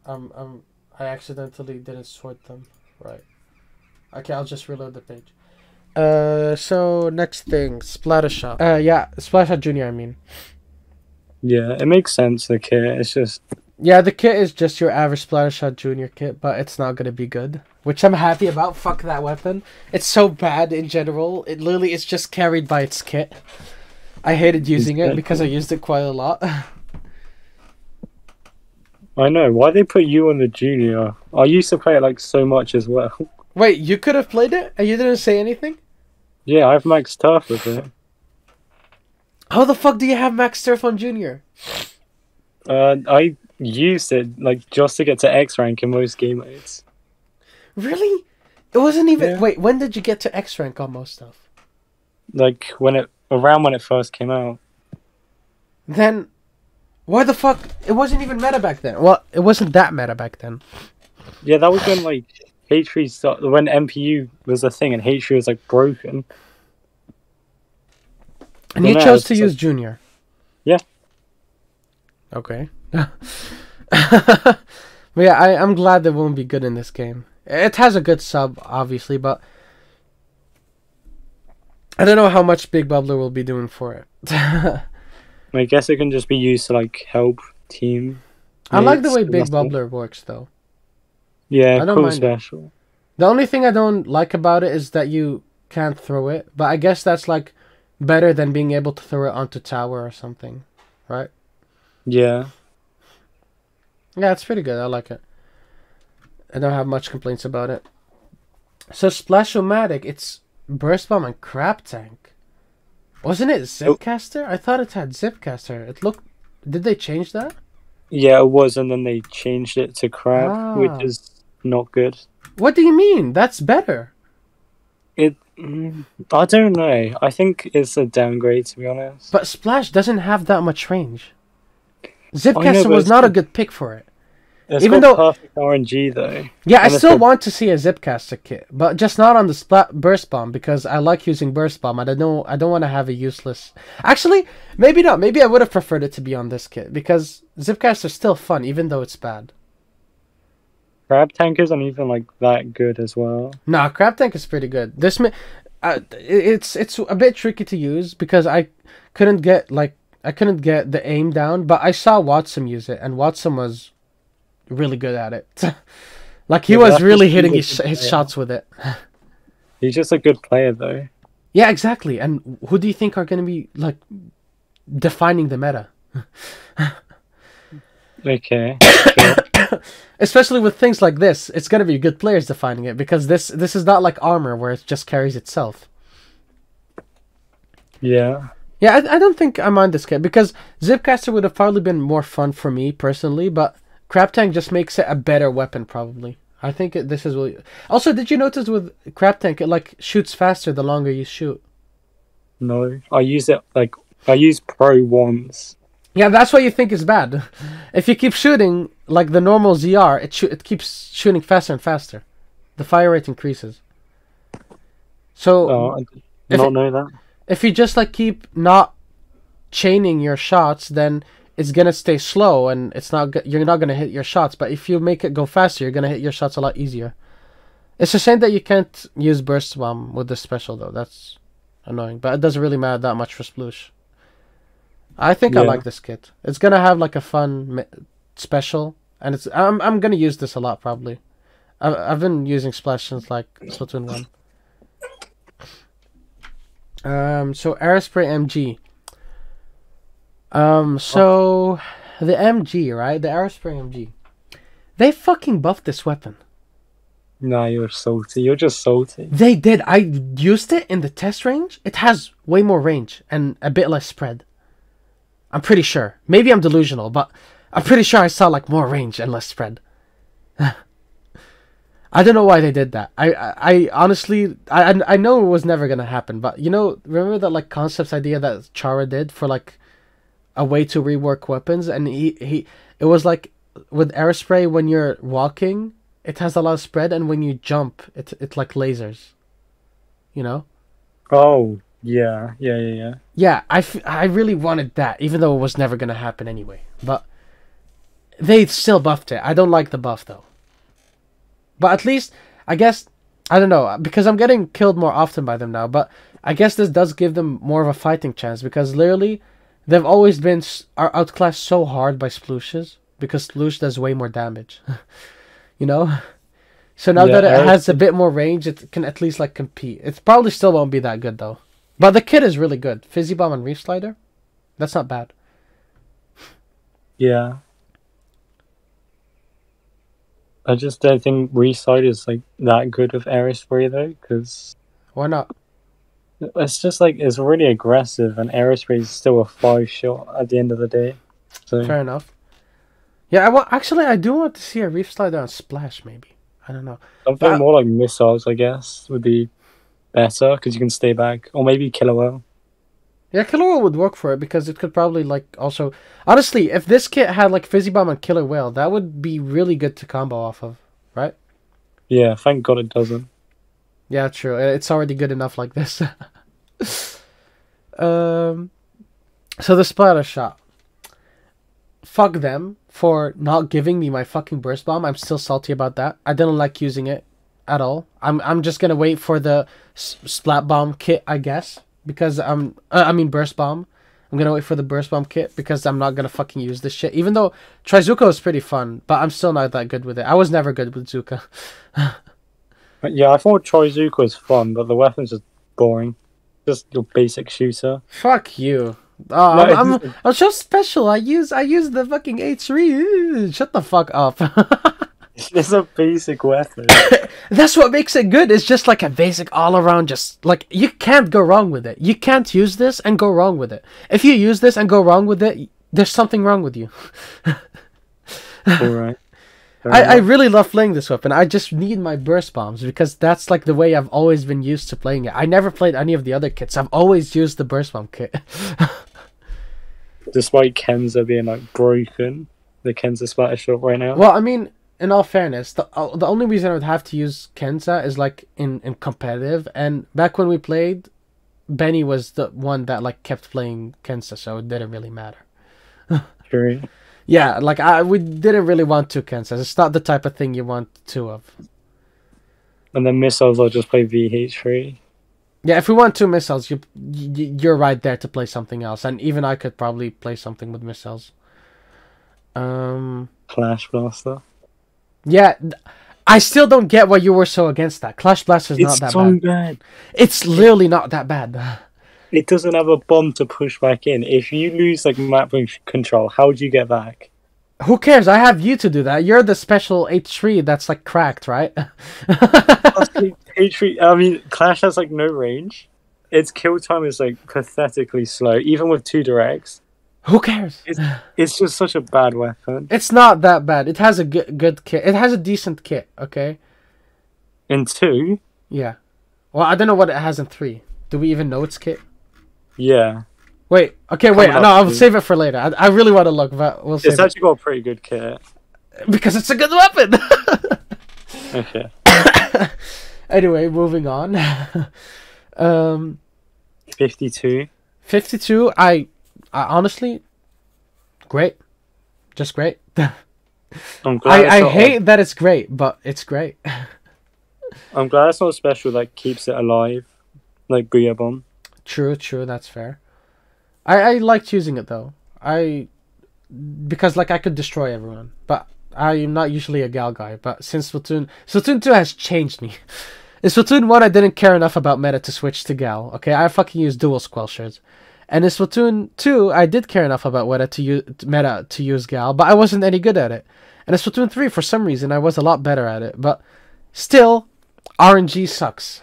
I accidentally didn't sort them. Right. Okay, I'll just reload the page. So next thing, Splattershot. Yeah, Splattershot Junior. I mean. Yeah, it makes sense. The kit. It's just Yeah, the kit is just your average Splattershot Junior kit, but it's not gonna be good. Which I'm happy about. Fuck that weapon. It's so bad in general. It literally is just carried by its kit. I hated using it because I used it quite a lot. I know. Why they put you on the junior? I used to play it like so much as well. Wait, you could have played it and you didn't say anything? Yeah, I've maxed turf with it. How the fuck do you have Max Turf on Junior? I used it like just to get to X rank in most game modes. Really? It wasn't even. Yeah. Wait, when did you get to X rank on most stuff? Like when it first came out. Then, why the fuck? It wasn't even meta back then. Well, it wasn't that meta back then. Yeah, that was when like H3 when MPU was a thing and H3 was like broken. And you chose to use Junior. Yeah. Okay. But yeah, I'm glad it won't be good in this game. It has a good sub, obviously, but I don't know how much Big Bubbler will be doing for it. I guess it can just be used to like help team. I like the way mates, Big that's all. Bubbler works, though. Yeah, I don't cool mind it. special. The only thing I don't like about it is that you can't throw it, but I guess that's like better than being able to throw it onto tower or something, right? Yeah. Yeah, it's pretty good. I like it. I don't have much complaints about it. So Splashomatic, it's Burst Bomb and Crab Tank. Wasn't it Zipcaster? I thought it had Zipcaster. It looked... Did they change that? Yeah, it was, and then they changed it to crab, which is not good. What do you mean? That's better. I don't know. I think it's a downgrade, to be honest. But Splash doesn't have that much range. I know, Zipcaster but was not a good pick for it. It's Even got though- perfect RNG though. Yeah, I And it's still got- want to see a Zipcaster kit, but just not on the Burst Bomb because I like using Burst Bomb. I don't want to have a useless. Actually, maybe not. Maybe I would have preferred it to be on this kit because Zipcaster's still fun, even though it's bad. Crab Tank isn't even like that good as well. Nah, Crab Tank is pretty good. It's a bit tricky to use because I couldn't get the aim down, but I saw Watson use it, and Watson was really good at it. Like he Yeah, but was that's really just hitting because his shots with it. He's just a good player though. Yeah, exactly. And who do you think are going to be like defining the meta? Okay. Especially with things like this, it's going to be good players defining it because this is not like armor where it just carries itself. Yeah. Yeah, I don't think I mind this kit because Zipcaster would have probably been more fun for me personally, but Crab Tank just makes it a better weapon probably. I think this is really... Also, did you notice with Crab Tank, it like shoots faster the longer you shoot? No. I use Pro once. Yeah, that's why you think it's bad. If you keep shooting like the normal ZR, it keeps shooting faster and faster. The fire rate increases. So Oh, I did not know that. if you just like keep not chaining your shots, then it's gonna stay slow and you're not gonna hit your shots. But if you make it go faster, you're gonna hit your shots a lot easier. It's a shame that you can't use Burst Bomb with this special though. That's annoying, but it doesn't really matter that much for Sploosh. I think I like this kit. It's gonna have like a fun special, and I'm gonna use this a lot probably. I've been using Splash since like Splatoon 1. So Aerospray MG. So the MG, right? The Aerospray MG. They fucking buffed this weapon. Nah, you're salty. You're just salty. They did. I used it in the test range. It has way more range and a bit less spread. I'm pretty sure. Maybe I'm delusional, but I'm pretty sure I saw like more range and less spread. I don't know why they did that. I honestly I know it was never gonna happen, but you know, remember that like concepts idea that Chara did for like a way to rework weapons, and he it was like with Aerospray when you're walking, it has a lot of spread, and when you jump, it like lasers. You know? Oh, yeah. Yeah. Yeah, I really wanted that, even though it was never gonna happen anyway. But they still buffed it. I don't like the buff though. But at least, I guess, I don't know, because I'm getting killed more often by them now, but I guess this does give them more of a fighting chance, because literally, they've always been are outclassed so hard by Splooshes, because Sploosh does way more damage. You know? So now Yeah, that it has a bit more range, it can at least, like, compete. It probably still won't be that good, though. But the kit is really good. Fizzy Bomb and Reef Slider, that's not bad. Yeah. I just don't think Reside is like that good with Aerospray though, because Why not? it's just like it's really aggressive, and Aerospray is still a 5-shot at the end of the day. So Fair enough. Yeah, actually, I do want to see a Reef Slider on Splash, maybe. I don't know. something more like missiles, I guess, would be better because you can stay back, or maybe Killer Whale. Yeah, Killer Whale would work for it because it could probably like also. Honestly, if this kit had like Fizzy Bomb and Killer Whale, that would be really good to combo off of, right? Yeah, thank God it doesn't. Yeah, true. It's already good enough like this. um, so the splatter shot. Fuck them for not giving me my fucking burst bomb. I'm still salty about that. I didn't like using it at all. I'm just gonna wait for the splat bomb kit, I guess, because I mean burst bomb. I'm gonna wait for the burst bomb kit because I'm not gonna fucking use this shit. Even though Trizuka is pretty fun, but I'm still not that good with it. I was never good with Zuka. But yeah, I thought Trizuka was fun, but the weapon's just boring. Just your basic shooter. Fuck you. Oh, No, I'm so special. I use the fucking H3. Shut the fuck up. it's a basic weapon. That's what makes it good. It's just like a basic all around. Just like you can't go wrong with it. You can't use this and go wrong with it. If you use this and go wrong with it, there's something wrong with you. All right. I really love playing this weapon. I just need my burst bombs because that's like the way I've always been used to playing it. I never played any of the other kits. I've always used the burst bomb kit. Despite Kenza being like broken, the Kenza splatter shot right now. Well, I mean, in all fairness, the only reason I would have to use Kenza is like in competitive. And back when we played, Benny was the one that like kept playing Kenza, so it didn't really matter. True. Yeah, like we didn't really want two Kenzas. It's not the type of thing you want two of. And then missiles, I'll just play VH3. Yeah, if we want two missiles, you're right there to play something else, and even I could probably play something with missiles. Clash Blaster. Yeah, I still don't get why you were so against that. Clash Blaster is not that so bad. bad. It's literally not that bad. It doesn't have a bomb to push back in. If you lose like map control, how do you get back? Who cares? I have you to do that. You're the special H3 that's like cracked, right? H3. I mean, Clash has like no range. Its kill time is like pathetically slow, even with 2 directs. Who cares? It's just such a bad weapon. It's not that bad. It has a good kit. It has a decent kit, okay? In 2? Yeah. Well, I don't know what it has in 3. Do we even know its kit? Yeah. Wait. Okay, wait. No, I'll save it for later. I really want to look, but we'll save it. It's actually got a pretty good kit. Because it's a good weapon! Okay. Anyway, moving on. 52. 52, I honestly, great. Just great. I'm glad I hate that it's great, but it's great. I'm glad it's not special that keeps it alive. Like Booyah Bomb. True, that's fair. I liked using it though. Because like I could destroy everyone, but I'm not usually a gal guy. But since Splatoon 2 has changed me. In Splatoon 1, I didn't care enough about meta to switch to Gal. Okay, I fucking used dual squelchers. And in Splatoon 2, I did care enough about meta to use Gal, but I wasn't any good at it. And in Splatoon 3, for some reason, I was a lot better at it. But still, RNG sucks.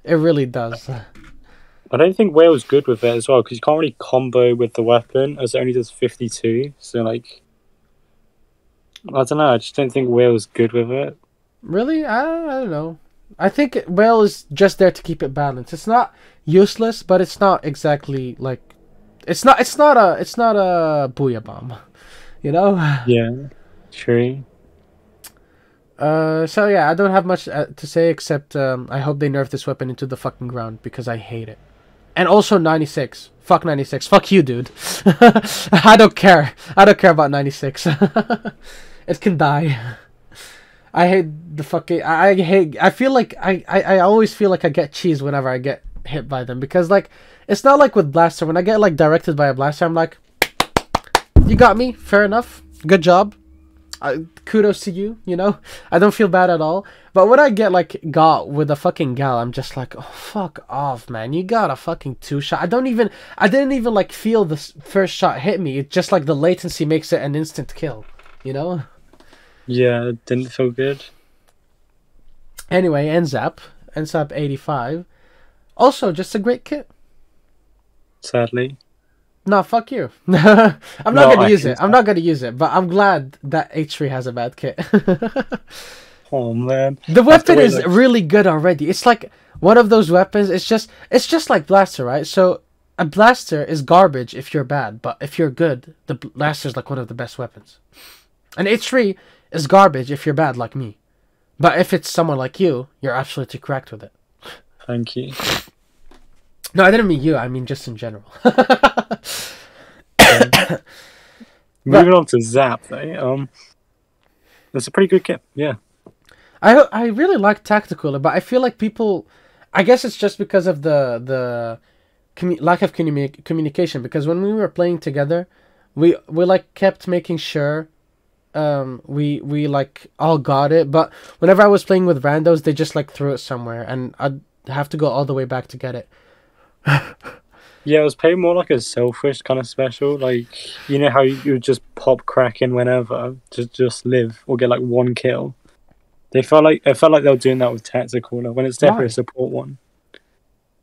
It really does. I don't think Whale's good with it as well, because you can't really combo with the weapon, as it only does 52. So, like, I don't know, I just don't think Whale's good with it. Really? I don't know. I think Whale is just there to keep it balanced. It's not useless, but it's not exactly like it's not a booyah bomb, you know. Yeah, true. So yeah, I don't have much to say except I hope they nerf this weapon into the fucking ground because I hate it. And also 96. Fuck 96. Fuck you, dude. I don't care. I don't care about 96. It can die. I hate the fucking. I feel like I always feel like I get cheese whenever I get hit by them because like it's not like with Blaster. When I get like directed by a Blaster, I'm like, you got me. Fair enough. Good job. Kudos to you. You know, I don't feel bad at all. But when I get like got with a fucking Gal, I'm just like, oh fuck off, man. You got a fucking 2-shot. I didn't even like feel the first shot hit me. It's just like the latency makes it an instant kill. You know. Yeah, it didn't feel good. Anyway, NZAP 85. Also, just a great kit. Sadly. No, fuck you. I'm not gonna use it. I'm not gonna use it, but I'm glad that H3 has a bad kit. Oh man. The weapon is really good already. It's like one of those weapons, it's just like Blaster, right? So a Blaster is garbage if you're bad, but if you're good, the Blaster is like one of the best weapons. And H3 is garbage if you're bad like me. But if it's someone like you, you're absolutely correct with it. Thank you. No, I didn't mean you. I mean just in general. Moving on to Zap, though. That's a pretty good kit. Yeah. I really like Tactical, but I feel like people. I guess it's just because of the lack of communication. Because when we were playing together, we like kept making sure. We like all got it, but whenever I was playing with randos, they just like threw it somewhere, and I'd have to go all the way back to get it. Yeah, it was playing more like a selfish kind of special. Like, you know how you would just pop Kraken whenever to just live or get like one kill. It felt like they were doing that with Tactical when it's definitely a support one.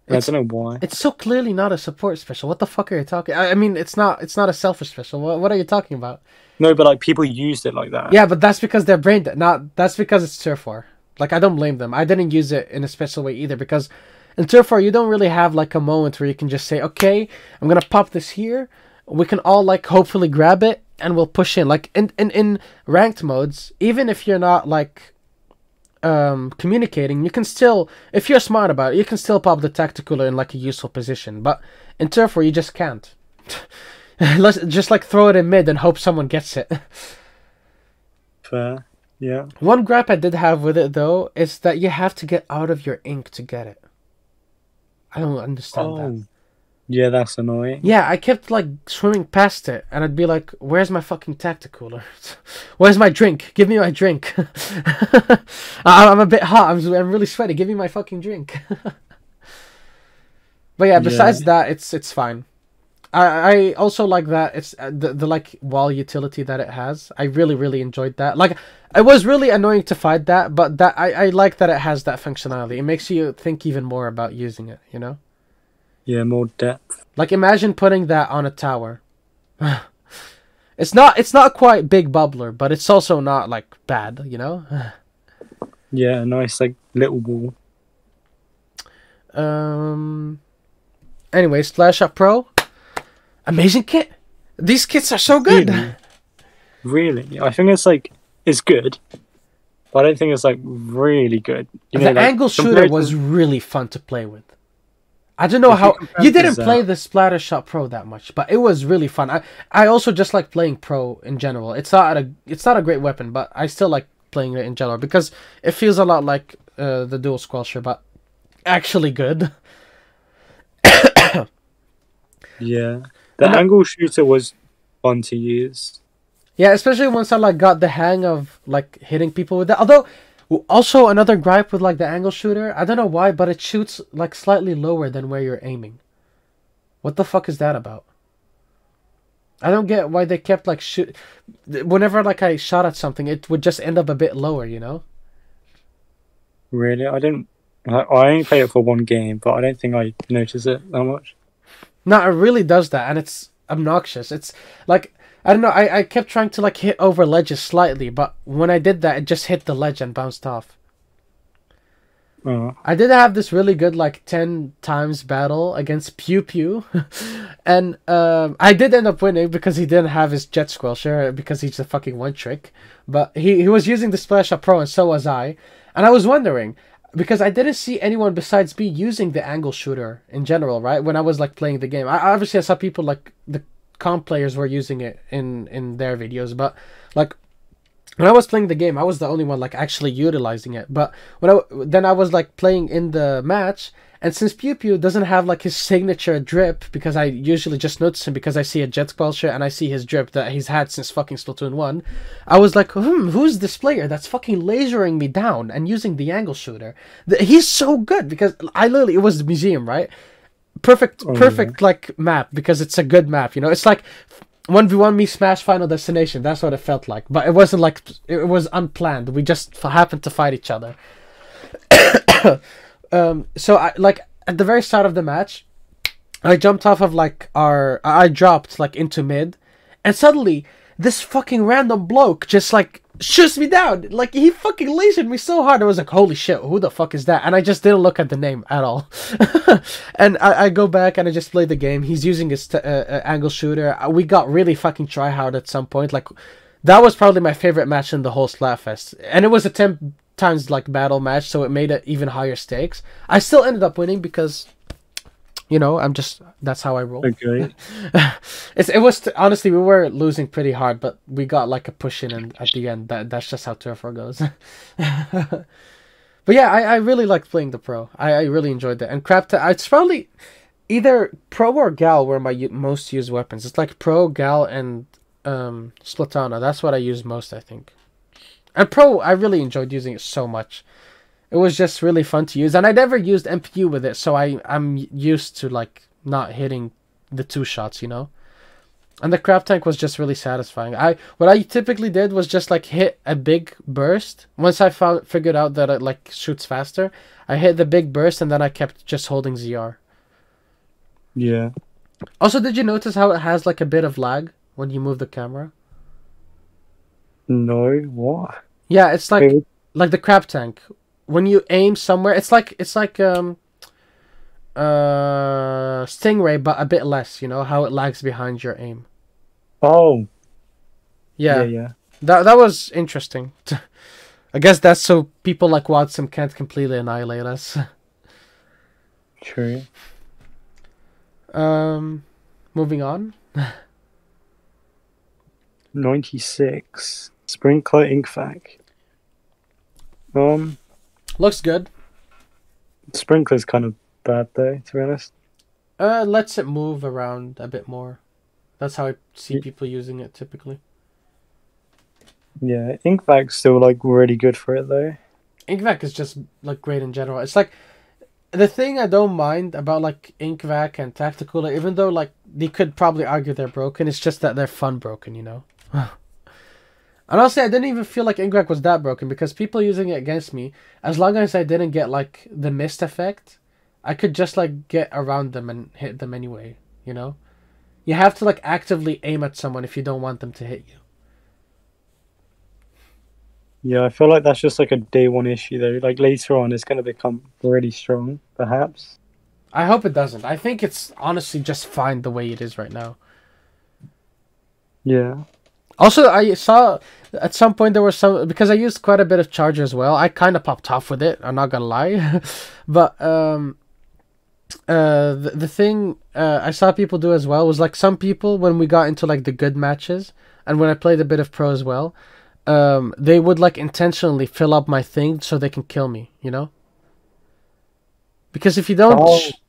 I don't know why. It's so clearly not a support special. What the fuck are you talking? I mean, it's not a selfish special. What are you talking about? No, but like people used it like that. Yeah, but that's because they're brain dead. That's because it's Turf War. Like, I don't blame them. I didn't use it in a special way either because in Turf War you don't really have like a moment where you can just say, okay, I'm gonna pop this here. We can all like hopefully grab it and we'll push in. Like in ranked modes, even if you're not like communicating, you can still, if you're smart about it, you can still pop the Tactical in like a useful position. But in Turf War you just can't. Let's just like throw it in mid and hope someone gets it. Fair, yeah. One gripe I did have with it though is that you have to get out of your ink to get it. I don't understand that. Yeah, that's annoying. Yeah, I kept like swimming past it, and I'd be like, "Where's my fucking Tacticooler? Where's my drink? Give me my drink." I'm a bit hot. I'm really sweaty. Give me my fucking drink. But yeah, besides that, it's fine. I also like that it's the like wall utility that it has. I really enjoyed that. Like, it was really annoying to fight that, but that I like that it has that functionality. It makes you think even more about using it, you know? Yeah, more depth. Like, imagine putting that on a tower. It's not quite big bubbler, but it's also not like bad, you know? Yeah, nice like little wall. Anyway, Splash Up Pro. Amazing kit. These kits are so good. Really? I think it's good, but I don't think it's like really good. You know, the angle shooter was really fun to play with. I don't know how you didn't play the Splattershot Pro that much, but it was really fun. I also just like playing Pro in general. It's not a great weapon, but I still like playing it in general because it feels a lot like the dual squelcher, but actually good. Yeah. The angle shooter was fun to use. Yeah, especially once I like got the hang of like hitting people with that. Although Also, another gripe with like the angle shooter. I don't know why, but it shoots like slightly lower than where you're aiming. What the fuck is that about? I don't get why they kept like shoot. Whenever like I shot at something, it would just end up a bit lower, you know? Really, I didn't. I only played it for one game, but I don't think I noticed it that much. No, it really does that, and it's obnoxious. It's like I don't know. I kept trying to like hit over ledges slightly, but when I did that, it just hit the ledge and bounced off. Oh, I did have this really good like 10 times battle against Pew Pew, and I did end up winning because he didn't have his jet squelcher because he's a fucking one trick. But he was using the Splash Up Pro and so was I, and I was wondering because I didn't see anyone besides me using the angle shooter in general, right? When I was like playing the game, I saw people like the comp players were using it in their videos, but like when I was playing the game, I was the only one like actually utilizing it. But then I was like playing in the match, and since Pew Pew doesn't have like his signature drip, because I usually just notice him because I see a jet squelcher and I see his drip that he's had since fucking Splatoon 1, I was like, who's this player that's fucking lasering me down and using the angle shooter? He's so good because I literally, it was the museum, right? Perfect, perfect like map because it's a good map, you know? It's like 1v1 me smash Final Destination. That's what it felt like. But it wasn't like, it was unplanned. We just happened to fight each other. So I like at the very start of the match, I jumped off of like I dropped like into mid, and suddenly this fucking random bloke just like shoots me down. Like he fucking lasered me so hard. I was like, holy shit, who the fuck is that? And I just didn't look at the name at all. And I go back and I just play the game. He's using his angle shooter. We got really fucking try hard at some point. Like that was probably my favorite match in the whole Splatfest, and it was a 10 times like battle match, so it made it even higher stakes. I still ended up winning because, you know, that's how I roll. okay. Honestly, we were losing pretty hard, but we got like a push in and at the end. That's just how Turf War goes. But yeah, I really liked playing the pro. I really enjoyed that. And it's probably either pro or gal were my most used weapons. It's like pro, gal, and Splatana. That's what I use most, I think. And pro, I really enjoyed using it so much. It was just really fun to use, and I never used MPU with it, so I'm used to like not hitting the 2 shots, you know. And the crab tank was just really satisfying. What I typically did was just like hit a big burst. Once I figured out that it like shoots faster, I hit the big burst, and then I kept just holding ZR. Yeah. Also, did you notice how it has like a bit of lag when you move the camera? No. What? Yeah, it's like the crab tank. When you aim somewhere, it's like Stingray, but a bit less. You know how it lags behind your aim. Oh. Yeah. Yeah. That was interesting. I guess that's so people like Watson can't completely annihilate us. True. Moving on. 96. Sprinkler ink vac. Looks good. Sprinkler's kind of bad though, to be honest. Lets it move around a bit more. That's how I see people using it typically. Yeah, ink vac's still like really good for it though. Ink vac is just like great in general. It's like the thing I don't mind about like ink vac and tactical, even though like they could probably argue they're broken, it's just that they're fun broken, you know. Honestly, I didn't even feel like ink vac was that broken because people using it against me, as long as I didn't get like the mist effect, I could just like get around them and hit them anyway, you know? You have to like actively aim at someone if you don't want them to hit you. Yeah, I feel like that's just like a day one issue though. Like later on it's gonna become really strong, perhaps. I hope it doesn't. I think it's honestly just fine the way it is right now. Yeah. Also, I saw at some point there was some, because I used quite a bit of charger as well. I kind of popped off with it. I'm not gonna lie, but the thing I saw people do as well was like some people when we got into like the good matches and when I played a bit of pro as well, they would like intentionally fill up my thing so they can kill me. You know, because if you don't,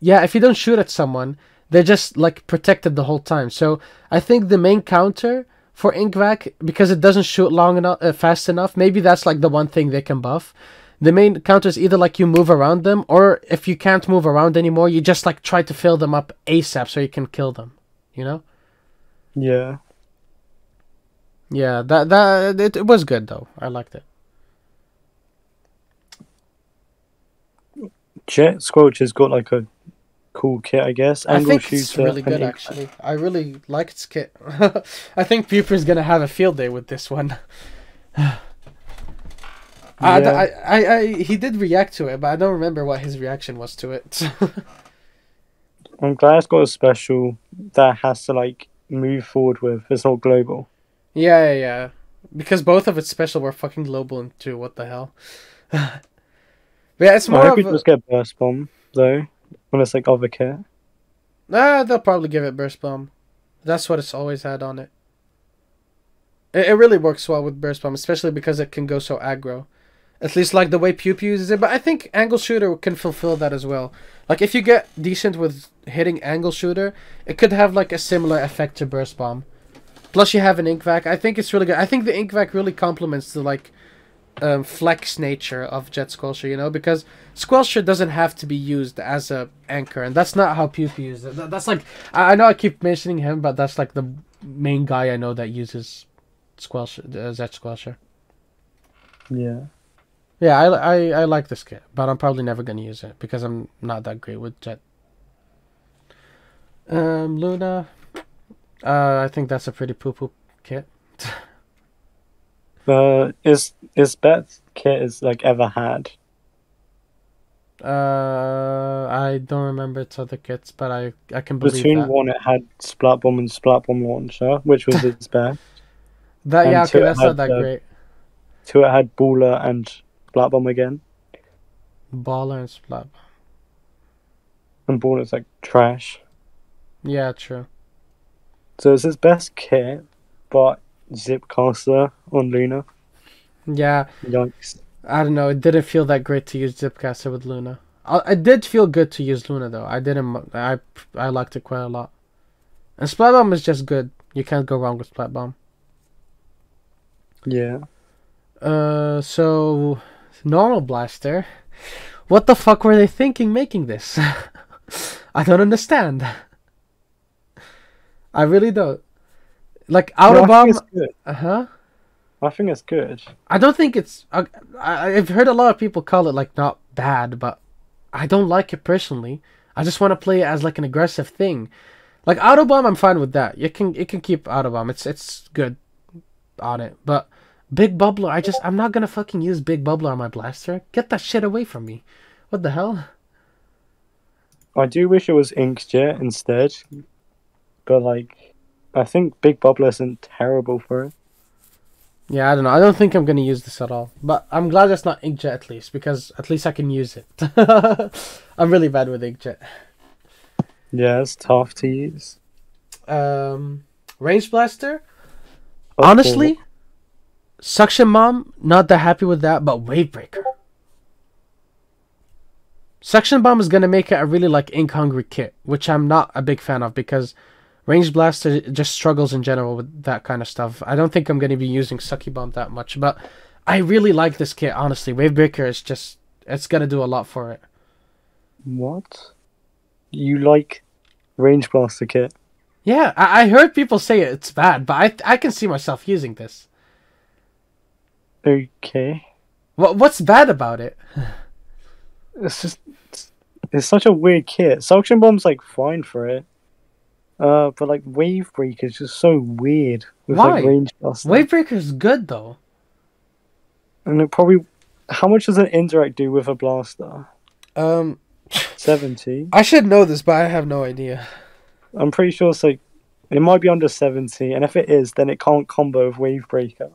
if you don't shoot at someone, they're just like protected the whole time. So I think the main counter for Inkvac because it doesn't shoot long enough, fast enough. Maybe that's like the one thing they can buff. The main counter is either like you move around them, or if you can't move around anymore, you just like try to fill them up ASAP so you can kill them. You know? Yeah. Yeah, it was good though. I liked it. Jet Squelch has got like a cool kit, I guess. I Angle think it's shooter really and good actually. I really like its kit. I think Puper's gonna have a field day with this one. He did react to it, but I don't remember what his reaction was to it. I'm glad it's got a special that has to like move forward with. It's not global. Yeah. Because both of its special were fucking global and too. What the hell? But yeah, it's I more hope of we just get Burst Bomb though, when it's like other kit. they'll probably give it Burst Bomb. That's what it's always had on it. It really works well with Burst Bomb, especially because it can go so aggro. At least like the way Pew Pew uses it. But I think Angle Shooter can fulfill that as well. Like if you get decent with hitting Angle Shooter, it could have like a similar effect to Burst Bomb. Plus you have an Inkvac. I think it's really good. I think the Inkvac really complements the like flex nature of Jet Squelcher, you know, because Squelcher doesn't have to be used as a anchor, and that's not how Pew Pew uses it. That's like I know I keep mentioning him, but that's like the main guy I know that uses Squelcher, Jet Squelcher. Yeah. Yeah, I like this kit, but I'm probably never gonna use it because I'm not that great with Jet. Luna, I think that's a pretty poo kit. Is best kit is like ever had. I don't remember its other kits, but I can believe Splatoon that. 1 it had Splat Bomb and Splat Bomb launcher, which was its best. That yeah, And okay, two it that's not had that great. two it had Baller and Splat Bomb again. Baller and Splat. And Baller's like trash. Yeah, true. So it's his best kit, but Zipcaster on Luna. Yeah, Yikes. I don't know. It didn't feel that great to use Zipcaster with Luna. It did feel good to use Luna though. I didn't. I liked it quite a lot. And Splat Bomb is just good. You can't go wrong with Splat Bomb. Yeah. So normal blaster. What the fuck were they thinking making this? I don't understand. I really don't. Like Auto Bomb. I think it's good. I don't think it's. I've heard a lot of people call it like not bad, but I don't like it personally. I just want to play it as like an aggressive thing. Like Auto Bomb, I'm fine with that. You can keep Auto Bomb. It's good on it, but Big Bubbler, I'm not gonna fucking use Big Bubbler on my blaster. Get that shit away from me. What the hell? I do wish it was Inkjet instead, but like, I think Big Bubbler isn't terrible for it. Yeah, I don't know. I don't think I'm gonna use this at all. But I'm glad it's not Inkjet at least, because at least I can use it. I'm really bad with Inkjet. Yeah, it's tough to use. Range Blaster? Honestly, Suction Bomb, not that happy with that, but Wave Breaker. Suction Bomb is gonna make it a really like ink hungry kit, which I'm not a big fan of because Range Blaster just struggles in general with that kind of stuff. I don't think I'm gonna be using Sucky Bomb that much, but I really like this kit, honestly. Wave Breaker is just, it's gonna do a lot for it. What? You like Range Blaster kit? Yeah, I heard people say it's bad, but I can see myself using this. Okay. What's bad about it? It's just, it's such a weird kit. Suction Bomb's like fine for it. But like Wave Breaker is just so weird with Why? like Range Blaster. Wave Breaker's good though. And it probably, how much does an indirect do with a blaster? 70. I should know this, but I have no idea. I'm pretty sure it's like, it might be under 70, and if it is, then it can't combo with Wave Breaker.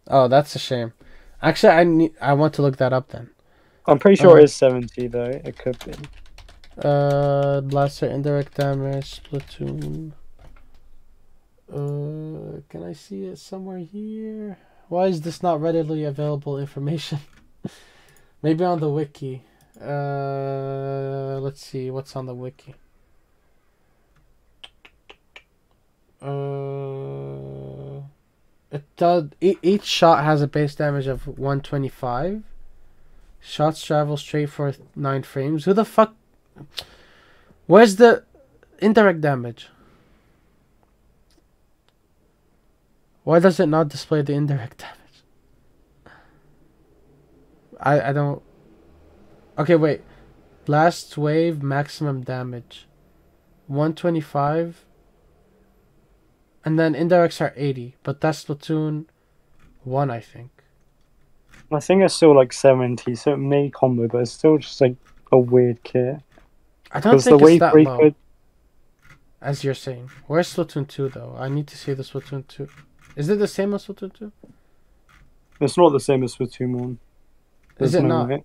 Oh, that's a shame. Actually, I want to look that up then. I'm pretty sure it is 70 though. It could be. Blaster indirect damage, Splatoon. Can I see it somewhere here? Why is this not readily available information? Maybe on the wiki. Let's see what's on the wiki. It does. Each shot has a base damage of 125. Shots travel straight for 9 frames. Who the fuck? Where's the indirect damage? Why does it not display the indirect damage? I don't... Okay, wait. Blast wave maximum damage. 125. And then indirects are 80. But that's Splatoon 1, I think. I think it's still like 70, so it may combo, but it's still just like a weird kit. I don't think it's that low. Could... As you're saying. Where's Splatoon 2 though? I need to see the Splatoon 2. Is it the same as Splatoon 2? It's not the same as Splatoon 1. Is it not?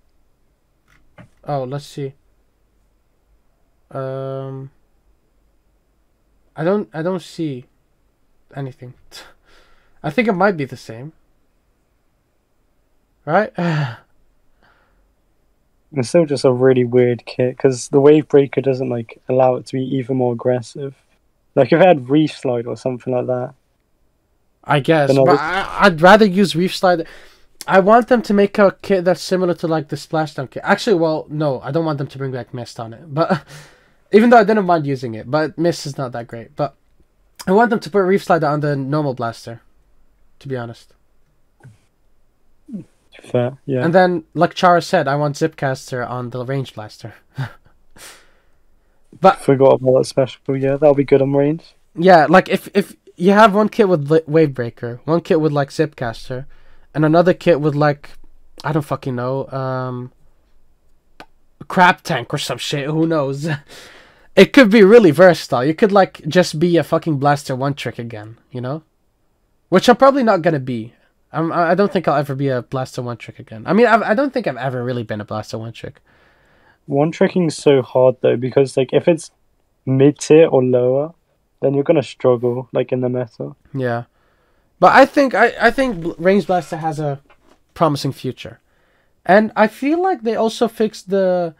Oh, let's see. I don't see anything. I think it might be the same. Right? It's still just a really weird kit, because the wave breaker doesn't like allow it to be even more aggressive. Like if it had Reef Slide or something like that. I guess, but I'd rather use Reef Slide. I want them to make a kit that's similar to like the Splashdown kit. Actually, well, no, I don't want them to bring back Mist on it. But even though I didn't mind using it, but Mist is not that great. But I want them to put Reef Slide on the normal blaster, to be honest. Fair, yeah. And then, like Chara said, I want Zipcaster on the range blaster. But forgot about that special. Yeah, that'll be good on range. Yeah, like if you have one kit with Wavebreaker, one kit with like Zipcaster, and another kit with like, I don't fucking know, Crab Tank or some shit. Who knows? It could be really versatile. You could like just be a fucking blaster one trick again, you know? Which I'm probably not gonna be. I don't think I'll ever be a blaster one trick again. I mean, I don't think I've ever really been a blaster one trick. One tricking is so hard though, because like if it's mid tier or lower, then you're gonna struggle like in the meta. Yeah, but I think Range Blaster has a promising future, and I feel like they also fixed the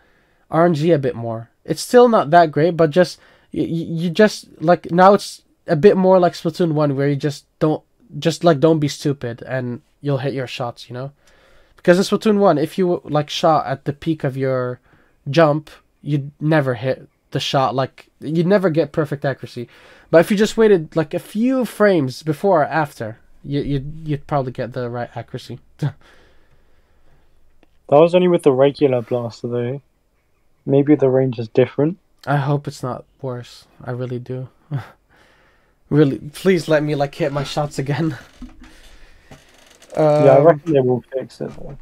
RNG a bit more. It's still not that great, but just you just like now it's a bit more like Splatoon 1, where you don't be stupid and you'll hit your shots, you know? Because in Splatoon 1, if you like shot at the peak of your jump, you'd never hit the shot, like you'd never get perfect accuracy. But if you just waited like a few frames before or after, you'd probably get the right accuracy. That was only with the regular blaster though. Maybe the range is different. I hope it's not worse. I really do. Really, please let me like hit my shots again. Yeah, I reckon they will fix it though.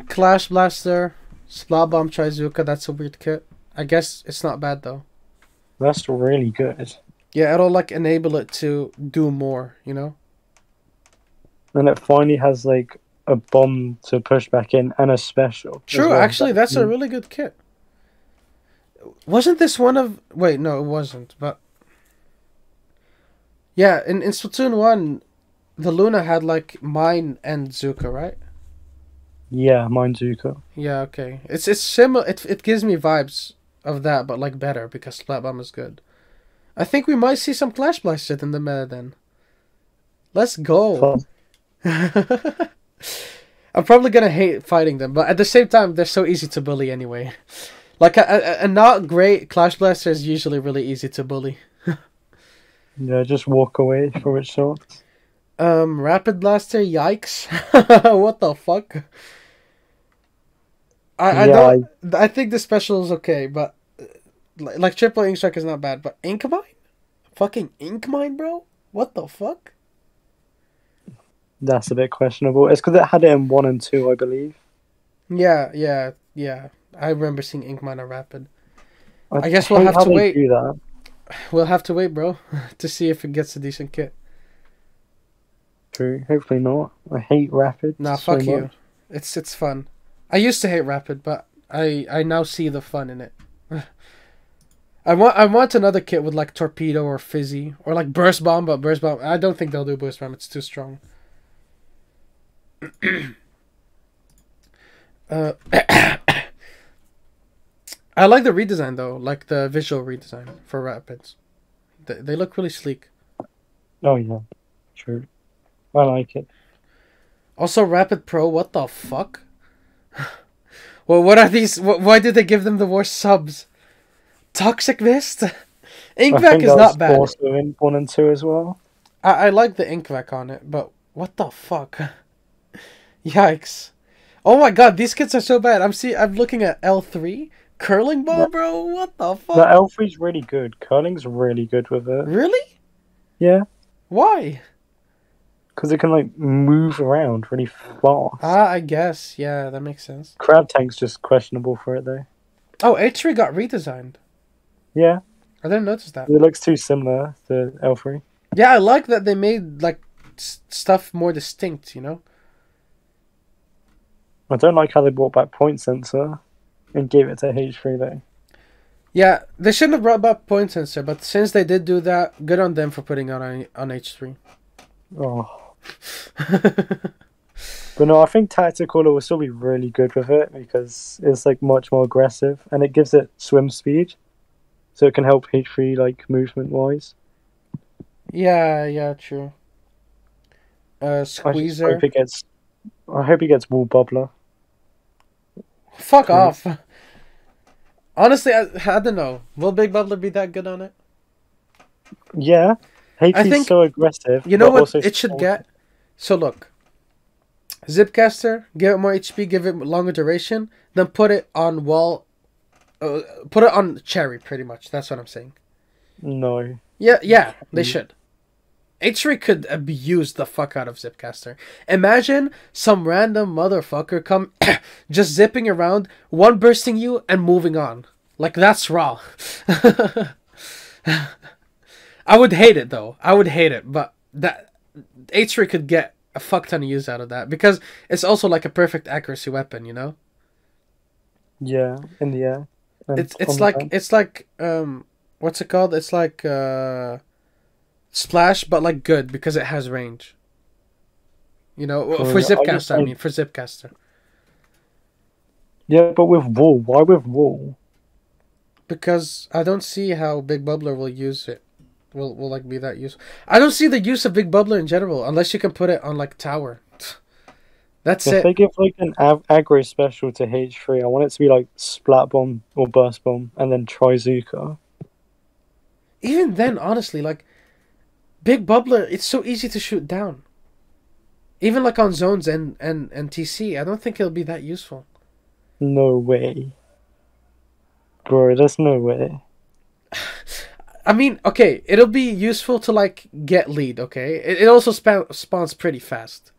Clash Blaster, Splat Bomb Trizuka, that's a weird kit. I guess it's not bad though. That's really good. Yeah, it'll like enable it to do more, you know? And it finally has like a bomb to push back in and a special. True, well. Actually that's a really good kit. Wasn't this one of... Wait, no, it wasn't, but... Yeah, in Splatoon 1, the Luna had like Mine and Zuka, right? Yeah, mine Zuka. Yeah, okay. It's similar. It gives me vibes of that, but like better, because Splat Bomb is good. I think we might see some Clash Blaster in the meta then. Let's go. I'm probably gonna hate fighting them, but at the same time, they're so easy to bully anyway. Like a not great Clash Blaster is usually really easy to bully. Yeah, just walk away from its shots. Rapid Blaster, yikes. What the fuck? I think the special is okay, but like triple ink strike is not bad, but ink mine? Fucking ink mine, bro? What the fuck? That's a bit questionable. It's because it had it in 1 and 2, I believe. Yeah. I remember seeing ink mine on rapid. I guess we'll have to wait. Do that. We'll have to wait, bro, to see if it gets a decent kit. True. Hopefully not. I hate rapid. Nah, fuck you. It's fun. I used to hate rapid, but I now see the fun in it. I want another kit with like torpedo or fizzy or like burst bomb, but burst bomb I don't think they'll do burst bomb. It's too strong. I like the redesign though, like the visual redesign for rapids. They look really sleek. Oh yeah, true. I like it. Also, Rapid Pro, what the fuck? Well, what are these? Why did they give them the worst subs? Toxic Mist? I Inkvac think is that was not bad. also in 1 and 2 as well. I like the Inkvac on it, but what the fuck? Yikes. Oh my god, these kits are so bad. I'm looking at L3. Curling ball, bro? What the The fuck? L3's really good. Curling's really good with it. Really? Yeah, Why? because it can like move around really fast. I guess. Yeah, that makes sense. Crab Tank's just questionable for it though. Oh, H3 got redesigned. Yeah, I didn't notice that. it looks too similar to L3. Yeah, I like that they made like stuff more distinct, you know? I don't like how they brought back point sensor and gave it to H3 though. Yeah, they shouldn't have brought back point sensor, but since they did do that, good on them for putting on H3. Oh. But no, I think Tacticaller will still be really good with it because it's like much more aggressive and it gives it swim speed. So it can help H3 like movement wise. Yeah, true. I just Squeezer. hope he gets Wall Bubbler. Fuck Please. off. Honestly, I don't know. Will Big Bubbler be that good on it? Yeah. I H3's think- so aggressive. You know but what also it should so- get? So look. Zipcaster, give it more HP, give it longer duration, then put it on wall. Put it on cherry, pretty much. That's what I'm saying. No. Yeah, they should. H3 could abuse the fuck out of Zipcaster. Imagine some random motherfucker come just zipping around, one bursting you and moving on. Like, that's raw. I would hate it though. I would hate it, but that H3 could get a fuck ton of use out of that because it's also like a perfect accuracy weapon, you know? Yeah, in the air. And It's on the like ground. it's like what's it called? It's like Splash, but like good because it has range. You know, for Zipcaster, I mean, for Zipcaster. Yeah, but with Wall. Why with Wall? Because I don't see how Big Bubbler will use it. Will like be that useful. I don't see the use of Big Bubbler in general unless you can put it on like Tower. That's If it. they give like an aggro special to H3, I want it to be like Splat Bomb or Burst Bomb and then Trizuka. Even then, honestly, like Big Bubbler, it's so easy to shoot down. Even like on zones and TC, I don't think it'll be that useful. No way. Bro, there's no way. I mean, okay, it'll be useful to like get lead, okay? It also spawns pretty fast.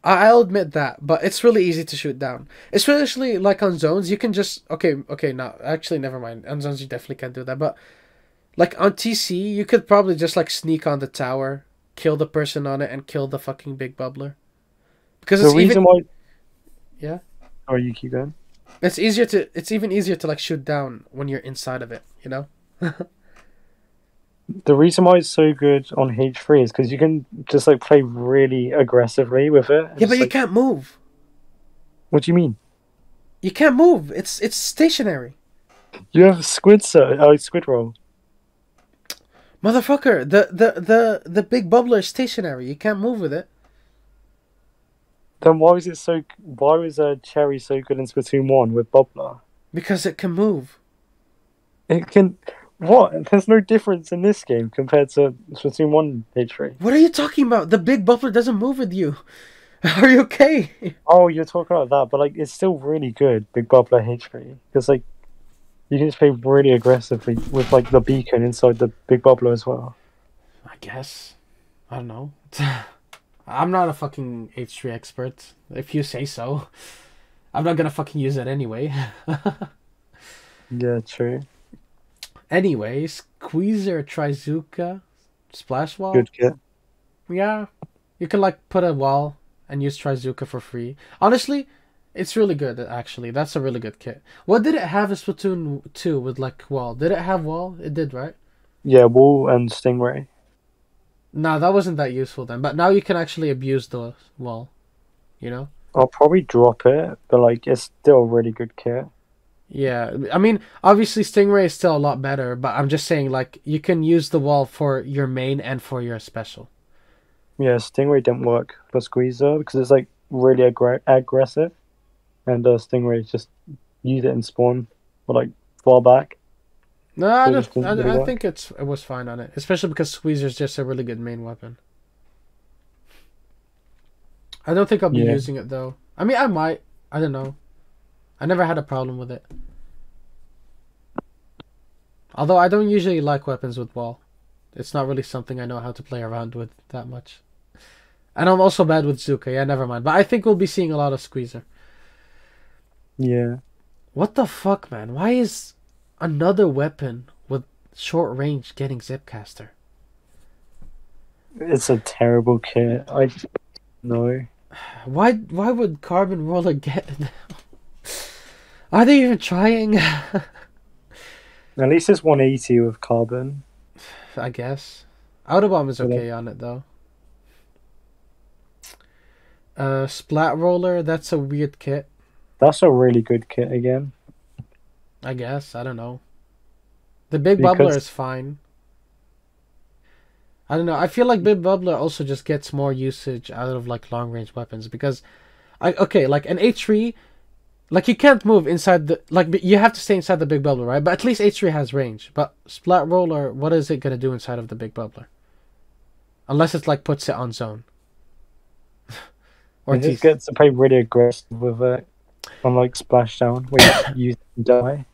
I'll admit that, but it's really easy to shoot down. Especially like on zones, you can just okay, no, actually never mind. On zones you definitely can't do that, but like on TC, you could probably just like sneak on the tower, kill the person on it, and kill the fucking Big Bubbler. Because The reason why. Yeah. Oh, you keep going. It's even easier to like shoot down when you're inside of it, you know? The reason why it's so good on H3 is because you can just like play really aggressively with it. Yeah, but you can't move. What do you mean? You can't move. It's stationary. You have Squid Roll. Motherfucker, the Big Bubbler is stationary. You can't move with it. Then why was Cherry so good in Splatoon 1 with Bubbler? Because it can move. It can. What? There's no difference in this game compared to Splatoon 1 H3. What are you talking about? The Big Bubbler doesn't move with you. Are you okay? Oh, you're talking about that, but like it's still really good, Big Bubbler H3, because like you can just play really aggressively with like the beacon inside the Big Bubbler as well. I guess. I don't know. I'm not a fucking H3 expert. If you say so. I'm not gonna fucking use it anyway. Yeah, true. Anyway, Squeezer, Trizuka, Splash Wall. Good kit. Yeah. You can like put a wall and use Trizuka for free. Honestly, it's really good actually. That's a really good kit. What did it have in Splatoon 2 with like wall? Did it have wall? It did, right? Yeah, Wall and Stingray. No, that wasn't that useful then. But now you can actually abuse the wall. You know? I'll probably drop it, but like it's still a really good kit. Yeah. I mean, obviously Stingray is still a lot better, but I'm just saying like you can use the wall for your main and for your special. Yeah, Stingray didn't work for Squeezer because it's like really aggressive, and Stingray just use it in spawn or like fall back, No, so it just didn't really I think work. it was fine on it, especially because Squeezer's just a really good main weapon. I don't think I'll be Yeah, using it though. I mean, I might. I don't know. I never had a problem with it. Although I don't usually like weapons with wall. It's not really something I know how to play around with that much. And I'm also bad with Zuka. Yeah, never mind. But I think we'll be seeing a lot of Squeezer. yeah, What the fuck, man? Why is another weapon with short range getting Zipcaster? it's a terrible kit. I know. Why would Carbon Roller get it? Are they even trying? At least it's 180 with carbon. I guess. Autobomb is But, okay on it though. Splat Roller, that's a weird kit. that's a really good kit again I guess. I don't know. The Big Bubbler because is fine. I don't know. I feel like Big Bubbler also just gets more usage out of like long range weapons because like an H3, like you can't move inside the you have to stay inside the Big Bubbler, right? But at least H3 has range. But Splat Roller, what is it gonna do inside of the Big Bubbler? Unless it like puts it on zone. Or it just teeth. gets to play really aggressive with it on like splashdown where you use it and die.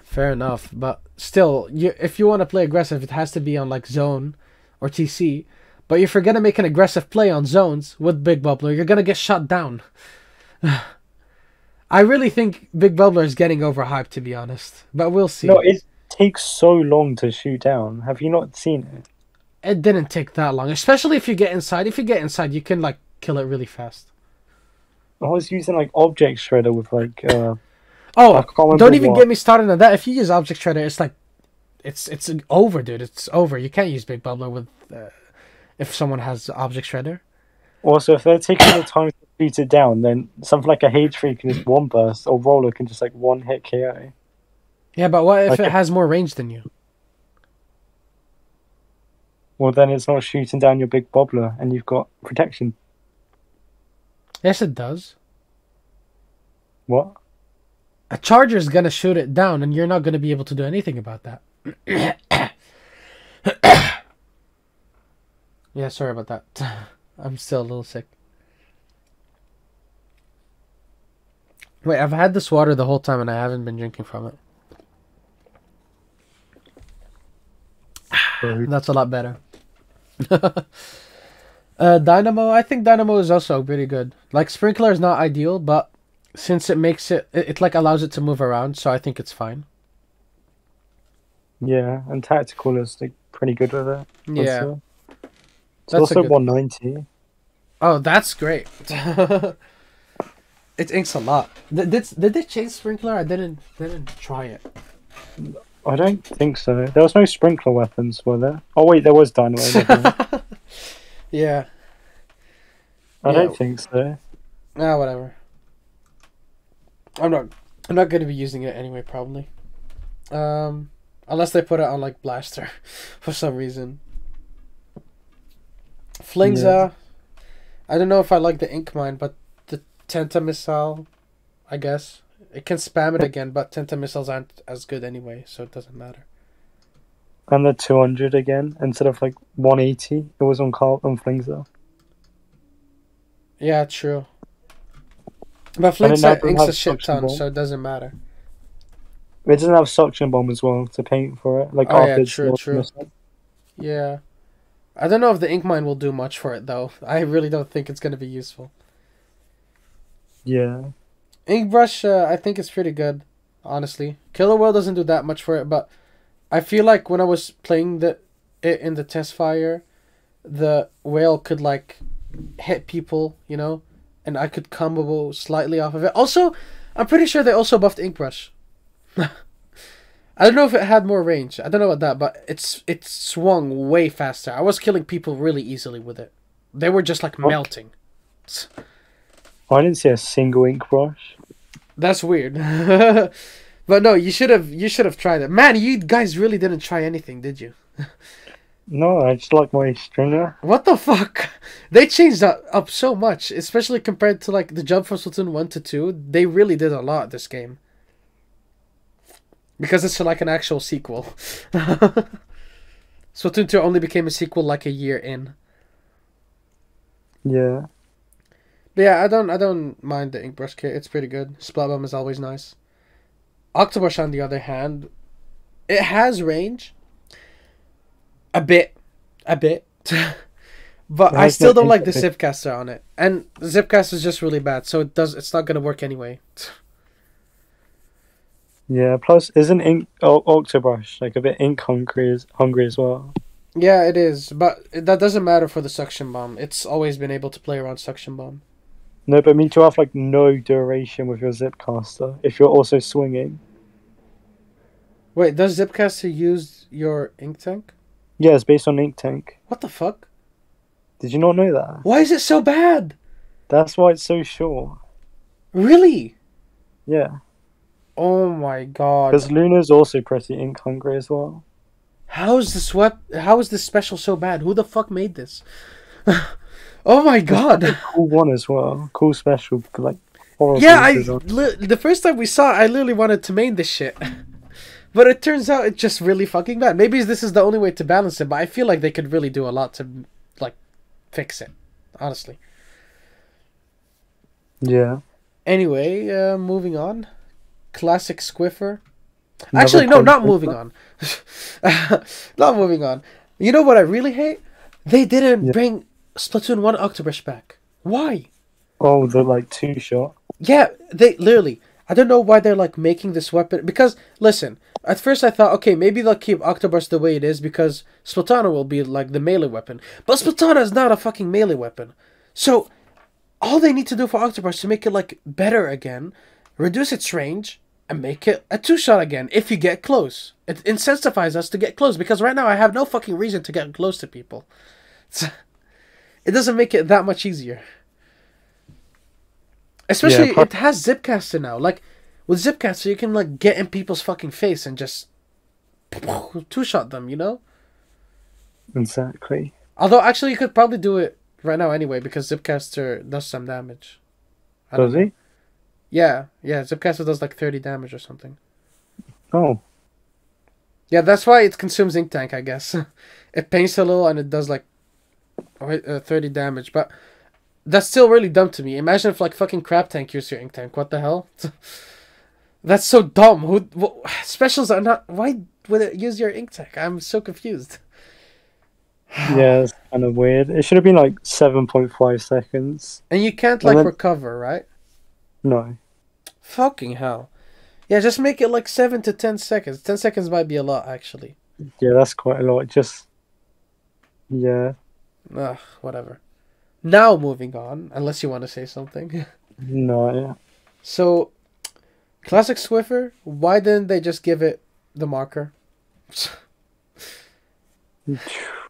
Fair enough, but still, if you want to play aggressive, it has to be on like zone or TC. But if you're gonna make an aggressive play on zones with Big Bubbler, you're gonna get shut down. I really think Big Bubbler is getting overhyped, to be honest. But we'll see. No, it takes so long to shoot down. Have you not seen it? It didn't take that long, especially if you get inside. If you get inside, you can like kill it really fast. I was using like object shredder with like I Oh, can't remember don't even what. get me started on that. If you use Object Shredder, it's like, it's over, dude. It's over. You can't use Big Bubbler with if someone has Object Shredder. Also, if they're taking the time to shoot it down, then something like a H3 can just one burst, or roller can just like one hit KO. Yeah, but what if Like, it has more range than you? well, then it's not shooting down your big bobbler, and you've got protection. Yes, it does. What? A Charger's gonna shoot it down, and you're not gonna be able to do anything about that. Yeah, sorry about that. I'm still a little sick. Wait, I've had this water the whole time, and I haven't been drinking from it. That's a lot better. Dynamo, I think Dynamo is also pretty good. Like Sprinkler is not ideal, but since it makes it like allows it to move around, so I think it's fine. Yeah, and tactical is like pretty good with it. Yeah, Also. It's that's also a good. 190. Oh, that's great. It inks a lot. Did they change Sprinkler? I didn't try it. I don't think so. There was no sprinkler weapons, were there? Oh wait, there was dynamo. Yeah. I don't think so. Ah, whatever. I'm not going to be using it anyway, probably. Unless they put it on like Blaster for some reason. Flingza. Yeah. I don't know if I like the Ink Mine, but the Tenta Missile, I guess. It can spam it again, but Tenta Missiles aren't as good anyway, so it doesn't matter. And the 200 again, instead of like 180, it was on Flingza. Yeah, true. But And it now Flingza doesn't inks a have shit suction ton, bomb. so it doesn't matter. It doesn't have suction bomb as well to paint for it. Like Oh yeah, after it's true. missile. Yeah. I don't know if the Ink Mine will do much for it, though. I really don't think it's going to be useful. Yeah. Ink Brush, I think is pretty good, honestly. Killer Whale doesn't do that much for it, but I feel like when I was playing it in the test fire, the whale could like hit people, you know, and I could combo slightly off of it. Also, I'm pretty sure they also buffed Ink Brush. I don't know if it had more range. I don't know about that, but it swung way faster. I was killing people really easily with it. They were just like melting. I didn't see a single ink brush. That's weird. But no, you should have tried it. Man, you guys really didn't try anything, did you? No, I just like my stringer. What the fuck? They changed that up so much, especially compared to like the jump from Splatoon 1 to 2. They really did a lot this game. Because it's like an actual sequel. Splatoon 2 only became a sequel like a year in. Yeah. But yeah, I don't mind the ink brush kit. It's pretty good. Splat bomb is always nice. Octobrush on the other hand, it has range. A bit. A bit. But It I has still no don't like the interface. zipcaster on it. And the zipcaster is just really bad, so it's not gonna work anyway. Yeah, plus isn't ink Octobrush like a bit ink hungry as well? Yeah, it is, but that doesn't matter for the suction bomb. It's always been able to play around suction bomb. No, but I mean to have like no duration with your Zipcaster if you're also swinging. Wait, does zipcaster use your ink tank? Yeah, it's based on ink tank. What the fuck? Did you not know that? Why is it so bad? That's why it's so short. Really? Yeah, Oh my god. because Luna's also pretty ink hungry as well. How is this special so bad? Who the fuck made this? Oh my god. Cool one as well. Cool special like horror Yeah, voices on. the first time we saw it, I literally wanted to main this shit. But it turns out it's just really fucking bad. Maybe this is the only way to balance it, but I feel like they could really do a lot to like fix it, honestly. Yeah. Anyway, moving on. Classic Squiffer. Another Actually, no, not constant- moving on. Not moving on. You know what I really hate? They didn't Yeah. bring Splatoon 1 Octobrush back. Why? Oh, the like two shot. Yeah, they literally. I don't know why they're like making this weapon. Because, listen, at first I thought, okay, maybe they'll keep Octobrush the way it is because Splatana will be like the melee weapon. But Splatana is not a fucking melee weapon. So, all they need to do for Octobrush to make it like better again, reduce its range, and make it a two-shot again if you get close. It incentivizes us to get close because right now I have no fucking reason to get close to people. It doesn't make it that much easier. Especially, Yeah, it has Zipcaster now. Like, with Zipcaster, you can, like, get in people's fucking face and just two-shot them, you know? Exactly. Although, actually, you could probably do it right now anyway, because Zipcaster does some damage. I don't Does know. he? Yeah, Zipcaster does, like, 30 damage or something. Oh. Yeah, that's why it consumes Ink Tank, I guess. It paints a little and it does, like, 30 damage, but... That's still really dumb to me. Imagine if like fucking Crab Tank used your Ink Tank. What the hell? That's so dumb. Specials are not... Why would it use your Ink Tank? I'm so confused. Yeah, it's kind of weird. It should have been like 7.5 seconds. And you can't And like then- recover, right? No. Fucking hell. Yeah, just make it like 7 to 10 seconds. 10 seconds might be a lot, actually. Yeah, that's quite a lot. Just. Yeah. Ugh, whatever. Now moving on, unless you want to say something. No, yeah. So, Classic Swiffer, why didn't they just give it the marker?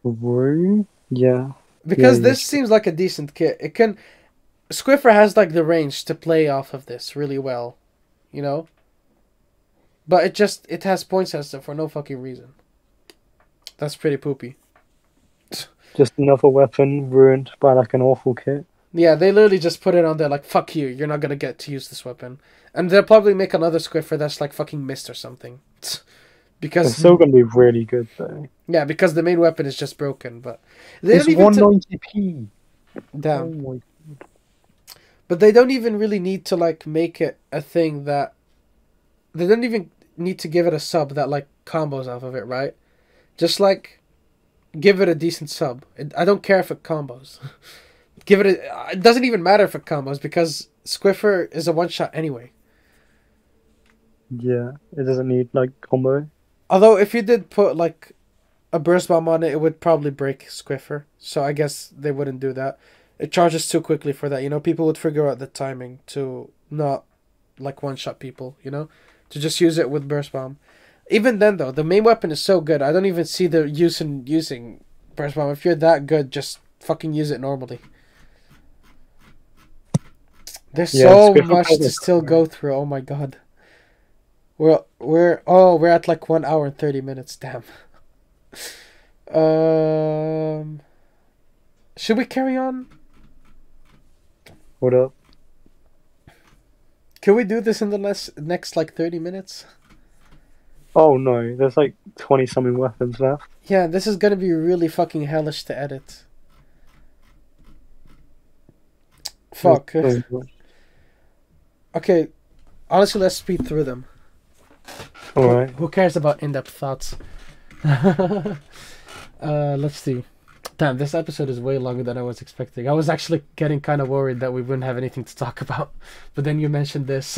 True. Yeah. Because Yeah, this seems like a decent kit. It can... Squiffer has like the range to play off of this really well. You know? But it has point sensor for no fucking reason. That's pretty poopy. Just another weapon ruined by like an awful kit. Yeah, they literally just put it on there like, fuck you, you're not gonna get to use this weapon. And they'll probably make another Squiffer that's like fucking mist or something. Because... It's still going to be really good though. Yeah, because the main weapon is just broken, but... They It's don't even 190p. Damn. Oh my. But they don't even really need to like make it a thing that... They don't even need to give it a sub that like combos off of it, right? Just like... Give it a decent sub. I don't care if it combos. Give it a... It doesn't even matter if it combos because Squiffer is a one-shot anyway. Yeah, it doesn't need like combo. Although if you did put like a burst bomb on it, it would probably break Squiffer. So I guess they wouldn't do that. It charges too quickly for that. You know, people would figure out the timing to not like one-shot people, you know? To just use it with burst bomb. Even then, though, the main weapon is so good. I don't even see the use in using burst bomb. If you're that good, just fucking use it normally. There's so much to still go through. Oh my god. We're at like 1 hour and 30 minutes. Damn. Um, should we carry on? What up? Can we do this in the next like 30 minutes? Oh no, there's like 20 something weapons left. Yeah, this is gonna be really fucking hellish to edit. Fuck. There's so much. Okay, honestly, let's speed through them. Alright. Who cares about in-depth thoughts? Let's see. Damn, this episode is way longer than I was expecting. I was actually getting kind of worried that we wouldn't have anything to talk about, but then you mentioned this.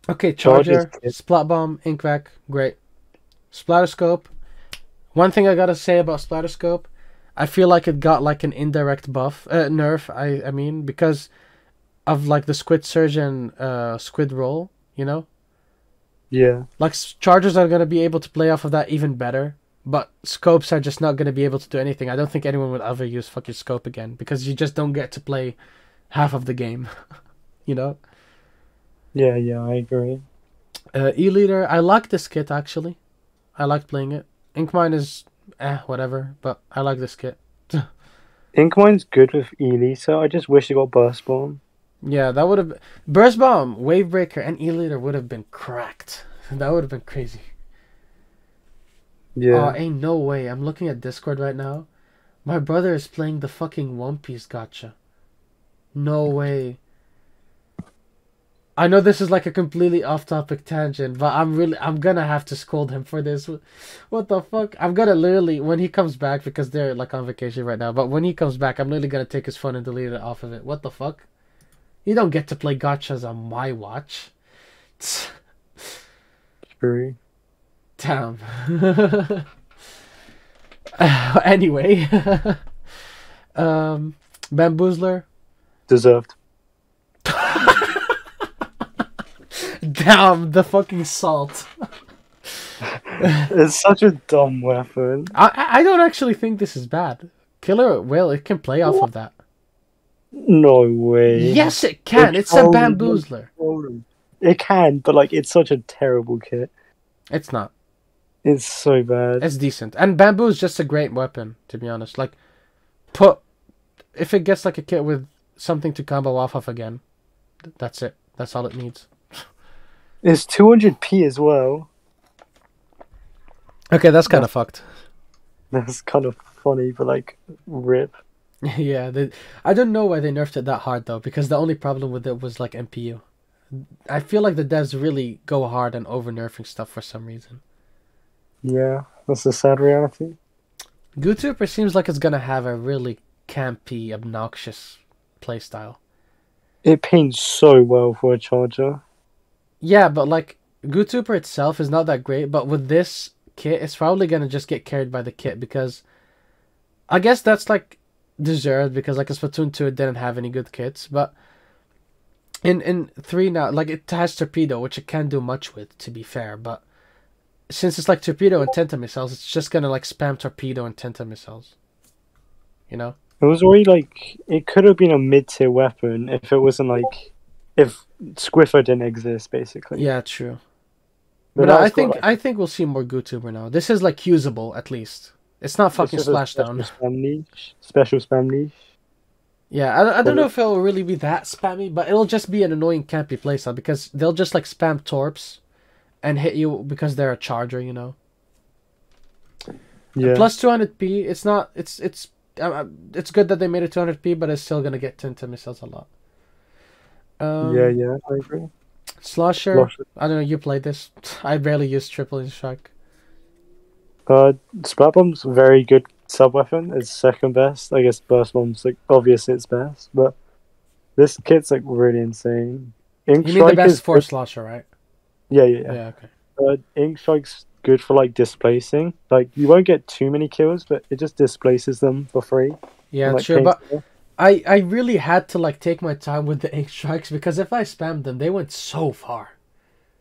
Okay, Charger, Splat Bomb, Ink Vac, great. Splatterscope. One thing I gotta say about Splatterscope, I feel like it got like an indirect buff, nerf. I mean, because of like the Squid Surge and Squid Roll, you know. Yeah. Like Chargers are gonna be able to play off of that even better, but scopes are just not gonna be able to do anything. I don't think anyone will ever use fucking scope again because you just don't get to play half of the game, you know. Yeah, I agree. E-Leader, I like this kit actually. I like playing it. Inkmine is whatever, but I like this kit. Inkmine's good with E-Liter. I just wish it got Burst Bomb. Yeah, that would have Burst Bomb, Wavebreaker, and E-Leader would have been cracked. That would have been crazy. Yeah. Oh, ain't no way. I'm looking at Discord right now. My brother is playing the fucking One Piece gacha. No way. I know this is like a completely off-topic tangent, but I'm gonna have to scold him for this. What the fuck? I'm gonna literally, when he comes back, because they're like on vacation right now, but when he comes back, I'm literally gonna take his phone and delete it off of it. What the fuck? You don't get to play gachas on my watch. True. Damn. Anyway. Bamboozler. Deserved. Damn, the fucking salt. It's such a dumb weapon. I don't actually think this is bad. Killer Whale, it can play off of that. No way. Yes, it can. It's a bamboozler. It can, but like, it's such a terrible kit. It's not. It's so bad. It's decent. And bamboo is just a great weapon, to be honest. Like, if it gets like a kit with something to combo off of again, that's it. That's all it needs. It's 200p as well. Okay, that's kind of fucked. That's kind of funny, but like, rip. Yeah, I don't know why they nerfed it that hard though, because the only problem with it was like MPU. I feel like the devs really go hard on over nerfing stuff for some reason. Yeah, that's the sad reality. GooTuber seems like it's gonna have a really campy, obnoxious playstyle. It paints so well for a charger. Yeah, but like GooTuber itself is not that great, but with this kit, it's probably gonna just get carried by the kit because I guess that's like deserved because like in Splatoon 2 it didn't have any good kits, but in 3 now, like it has Torpedo, which it can't do much with, to be fair, but since it's like Torpedo and Tenta missiles, it's just gonna like spam Torpedo and Tenta missiles. You know? It was already like, it could have been a mid-tier weapon if it wasn't like, if Squiffer didn't exist, basically. Yeah, true. But I think we'll see more GooTuber now. This is like usable at least. It's not fucking Splashdown. Special spam niche. Yeah, I don't know if it'll really be that spammy, but it'll just be an annoying campy playstyle because they'll just like spam torps and hit you because they're a charger, you know. Yeah. And plus 200p, it's not. It's good that they made it 200p, but it's still gonna get Tinta missiles a lot. Yeah, I agree. Slosher, I don't know. You played this. I barely use triple strike. Splat Bomb's very good sub weapon. It's second best. I guess Burst Bomb's like obviously it's best, but this kit's like really insane. You mean the best for Slosher, right? Yeah. Yeah, okay. Ink Strike's good for like displacing. Like you won't get too many kills, but it just displaces them for free. Yeah, and, like, sure, but I really had to like take my time with the Ink Strikes because if I spammed them, they went so far.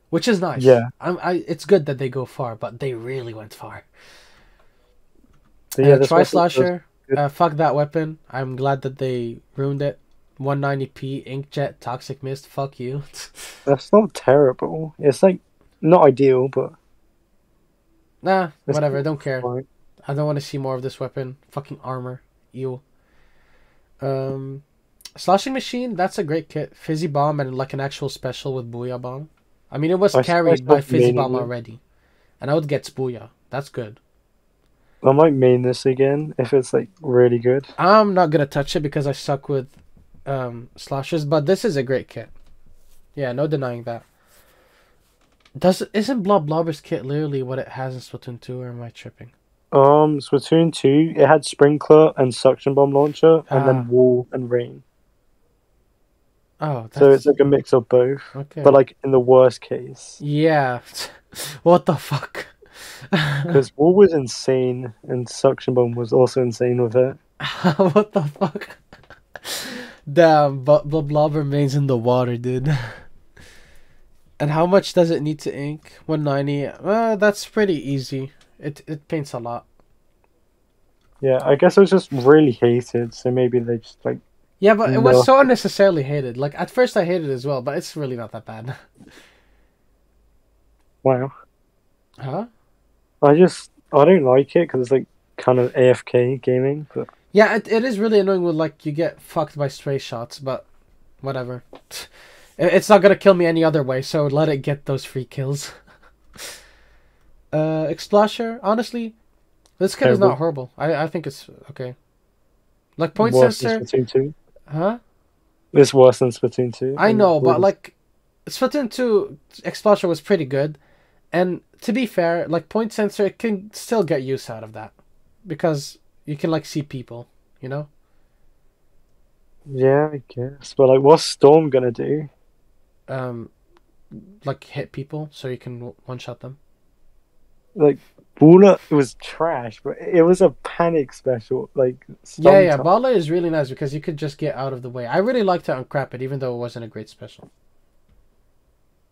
Which is nice. Yeah. It's good that they go far, but they really went far. Yeah, Tri-Slosher, fuck that weapon. I'm glad that they ruined it. 190p, Inkjet, Toxic Mist, fuck you. That's not terrible. It's like, not ideal, but... Nah, It's whatever. I don't care. fine. I don't want to see more of this weapon. Fucking armor. Ew. Um, Sloshing Machine, that's a great kit. Fizzy Bomb and like an actual special with Booyah Bomb. I mean, it was I carried by stopped Fizzy maining Bomb it. already. And I would get Booyah. That's good. I might main this again if it's like really good. I'm not gonna touch it because I suck with sloshes, but this is a great kit. Yeah, no denying that. Isn't Blobber's kit literally what it has in Splatoon 2, or am I tripping? Splatoon 2, it had Sprinkler and Suction Bomb Launcher, and then Ah, Wall and Rain. oh, So it's that's like a mix of both. okay. But like in the worst case. Yeah, what the fuck? Because Wall was insane, and Suction Bomb was also insane with it. What the fuck? Damn, but the blob remains in the water, dude. And how much does it need to ink? 190. That's pretty easy. It paints a lot. Yeah, I guess it was just really hated, so maybe they just like Yeah, but it was no. so unnecessarily hated. Like at first I hated it as well, but it's really not that bad. Wow. Huh? I don't like it because it's like kind of AFK gaming, but Yeah, it is really annoying when like you get fucked by stray shots, but whatever. It's not gonna kill me any other way, so let it get those free kills. Explasher, honestly, this kit is not terrible. horrible. I think it's okay. Like point Worse than sensor, Splatoon 2. huh? It's worse than Splatoon 2. I And know, but really, like Splatoon 2 Explasher was pretty good. And to be fair, like point sensor, it can still get use out of that. Because you can like see people, you know? yeah, I guess. But like, what's Storm gonna do? Um like hit people so you can one shot them. Like, Bula, it was trash, but it was a panic special. Like, Yeah, sometimes Bala is really nice because you could just get out of the way. I really liked it on Crap It, even though it wasn't a great special.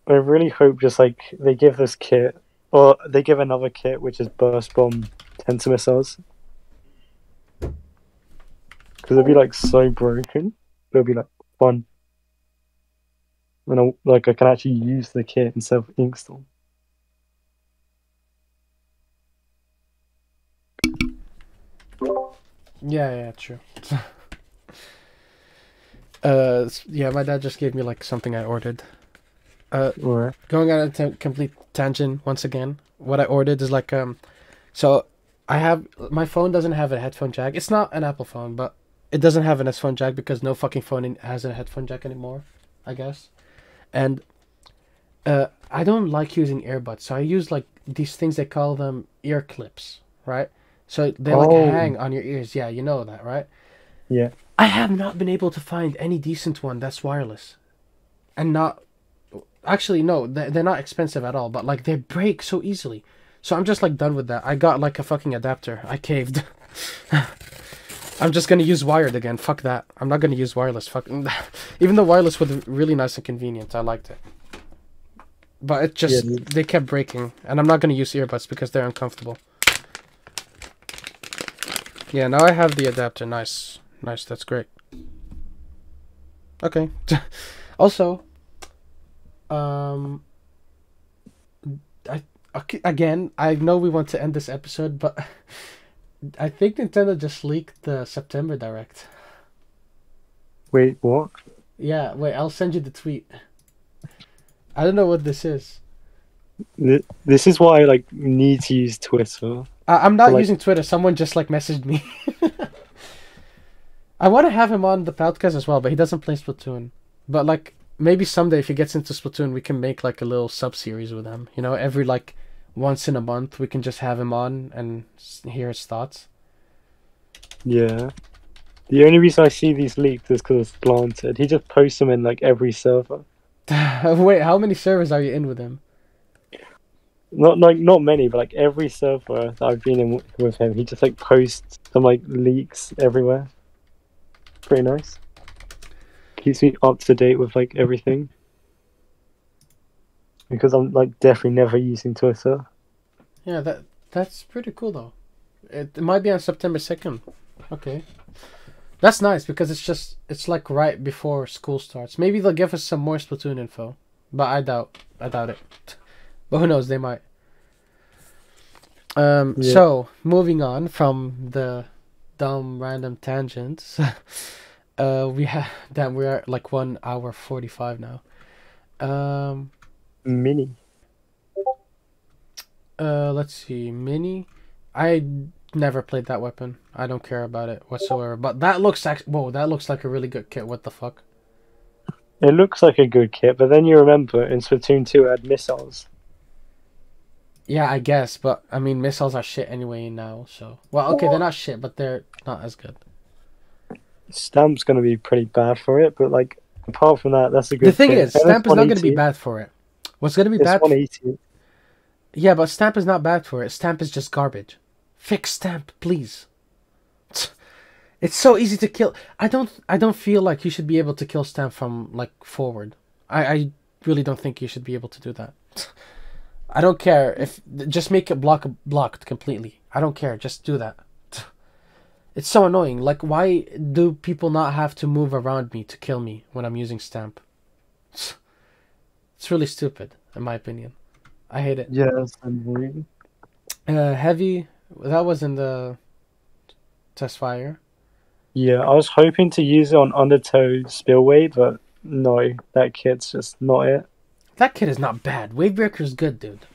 I really hope just like they give this kit, or they give another kit which is Burst Bomb Tensor Missiles, because it'd be like so broken. It'll be like fun. And I can actually use the kit instead of Inkstorm. Yeah, true. Yeah, my dad just gave me like something I ordered. Right. Going on a complete tangent once again. What I ordered is like so I have my phone doesn't have a headphone jack. It's not an Apple phone, but it doesn't have an headphone jack because no fucking phone has a headphone jack anymore, I guess. And I don't like using earbuds, so I use like these things, they call them ear clips, right? So they like Oh, hang on your ears. Yeah, you know that, right? yeah. I have not been able to find any decent one that's wireless. And not actually no, they're not expensive at all, but like they break so easily. So I'm just like done with that. I got like a fucking adapter. I caved. I'm just gonna use wired again. Fuck that. I'm not gonna use wireless. Fuck. Even though wireless was really nice and convenient, I liked it. But it Yeah. just they kept breaking, and I'm not gonna use earbuds because they're uncomfortable. Yeah, now I have the adapter. Nice, nice. That's great. Okay. Also, um, okay, again, I know we want to end this episode, but I think Nintendo just leaked the September Direct. Wait, what? Yeah, wait, I'll send you the tweet. I don't know what this is. This is why I like need to use Twitter. I'm To, not like, using Twitter. Someone just like messaged me. I want to have him on the podcast as well, but he doesn't play Splatoon. But like maybe someday if he gets into Splatoon, we can make like a little sub series with him. You know, every like once in a month, we can just have him on and hear his thoughts. Yeah. The only reason I see these leaks is because it's planted. He just posts them in like every server. Wait, how many servers are you in with him? Not many, but like every server that I've been in with him, he just like posts some like leaks everywhere. Pretty nice. Keeps me up to date with like everything. Because I'm like definitely never using Twitter. Yeah, that's pretty cool though. It might be on September 2nd. Okay. That's nice because it's like right before school starts. Maybe they'll give us some more Splatoon info. But I doubt it. But who knows, they might. Yeah. So moving on from the dumb random tangents, we are like 1 hour 45 now. Um, Mini. let's see, mini. I never played that weapon. I don't care about it whatsoever. But that looks whoa, that looks like a really good kit. What the fuck? It looks like a good kit, but then you remember in Splatoon 2 it had missiles. Yeah, I guess, but I mean, missiles are shit anyway now. So, well, okay, they're not shit, but they're not as good. Stamp's gonna be pretty bad for it, but like apart from that, that's a The good thing kit. is, And Stamp it's is not going to be 180. bad for it. What's going to be It's bad? 180. Yeah, but Stamp is not bad for it. Stamp is just garbage. Fix Stamp, please. It's so easy to kill. I don't feel like you should be able to kill Stamp from like forward. I really don't think you should be able to do that. I don't care if just make it blocked completely. I don't care. Just do that. It's so annoying. Like, why do people not have to move around me to kill me when I'm using Stamp? It's really stupid, in my opinion. I hate it. Yeah, that's annoying. Heavy. That was in the test fire. Yeah, I was hoping to use it on Undertow Spillway, but no, that kit's just not it. That kid is not bad. Wavebreaker's good, dude.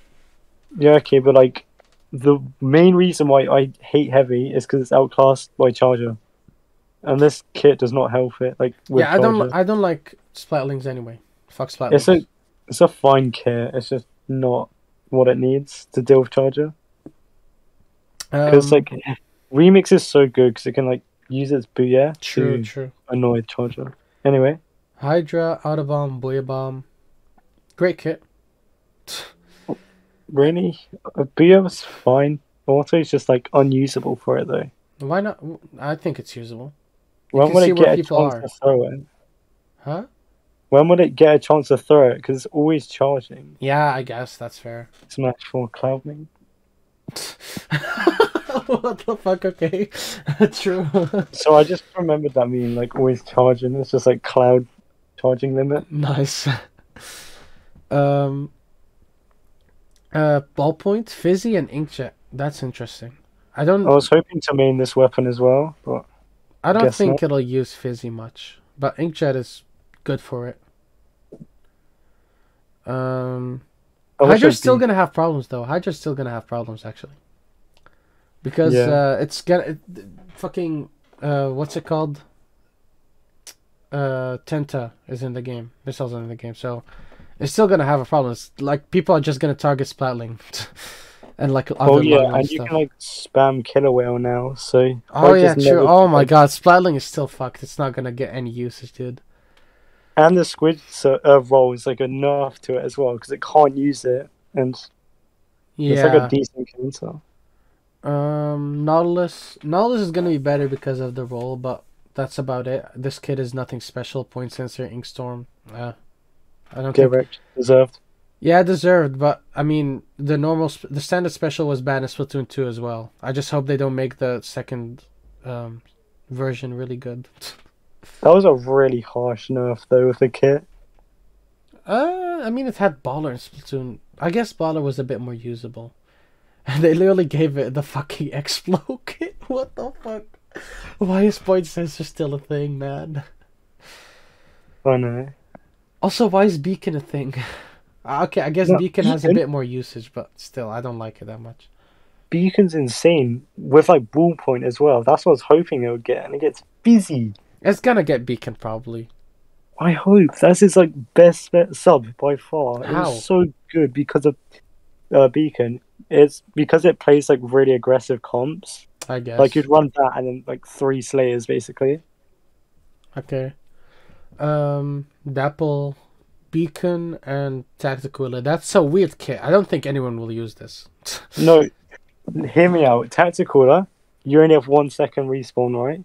Yeah, okay, but like the main reason why I hate Heavy is because it's outclassed by Charger, and this kit does not help it. Like with Yeah, Charger. I don't like Splatlings anyway. Fuck It's Splatlings. a fine kit. It's just not what it needs to deal with Charger. Because like Remix is so good because it can like use its booyah true. annoy Charger. Anyway, Hydra, Autobomb, Booyah Bomb. Great kit. really, booyah was fine. Auto is just like unusable for it though. Why not? I think it's usable. When can would see it where get a people chance are. to throw it? Huh? When would it get a chance to throw it? Because it's always charging. Yeah, I guess that's fair. Smash 4 Cloudming. What the fuck? Okay, true. So I just remembered that meme, like always charging. It's just like cloud charging limit. Nice. Ballpoint, Fizzy, and Inkjet. That's interesting. I was hoping to main this weapon as well, but I don't guess think not. it'll use Fizzy much, but Inkjet is good for it. I wish Hydra's it'd still be- gonna have problems though. Hydra's still gonna have problems actually, because Yeah. it's gonna fucking what's it called? Tenta is in the game. Missiles are in the game, so it's still gonna have a problem. It's like people are just gonna target Splatling and like other Oh yeah, long-range and you stuff. can like spam Killer Whale now, so Oh I yeah, just true. never- Oh my god, Splatling is still fucked. It's not gonna get any usage, dude. And the squid roll is like a nerf to it as well because it can't use it, and it's like Yeah. a decent counter. Nautilus is gonna be better because of the roll, but that's about it. This kid is nothing special. Point sensor, Inkstorm. I don't think. Direct deserved. Yeah, deserved, but I mean, the standard special was bad in Splatoon 2 as well. I just hope they don't make the second version really good. That was a really harsh nerf though with the kit. I mean, it had Baller in Splatoon. I guess Baller was a bit more usable. They literally gave it the fucking Explode kit. What the fuck? Why is point sensor still a thing, man? I know. Also, why is Beacon a thing? Okay, I guess No, Beacon has a Beacon- bit more usage, but still, I don't like it that much. Beacon's insane with like ball point as well. That's what I was hoping it would get, and it gets busy. It's gonna get Beacon probably. I hope that's his like best sub by far. It How? was so good because of Beacon. It's because it plays like really aggressive comps. I guess. Like you'd run that and then like 3 Slayers basically. Okay. Dapple, Beacon, and Tactical. That's a weird kit. I don't think anyone will use this. No, hear me out. Tacticaler, you only have 1 second respawn, right?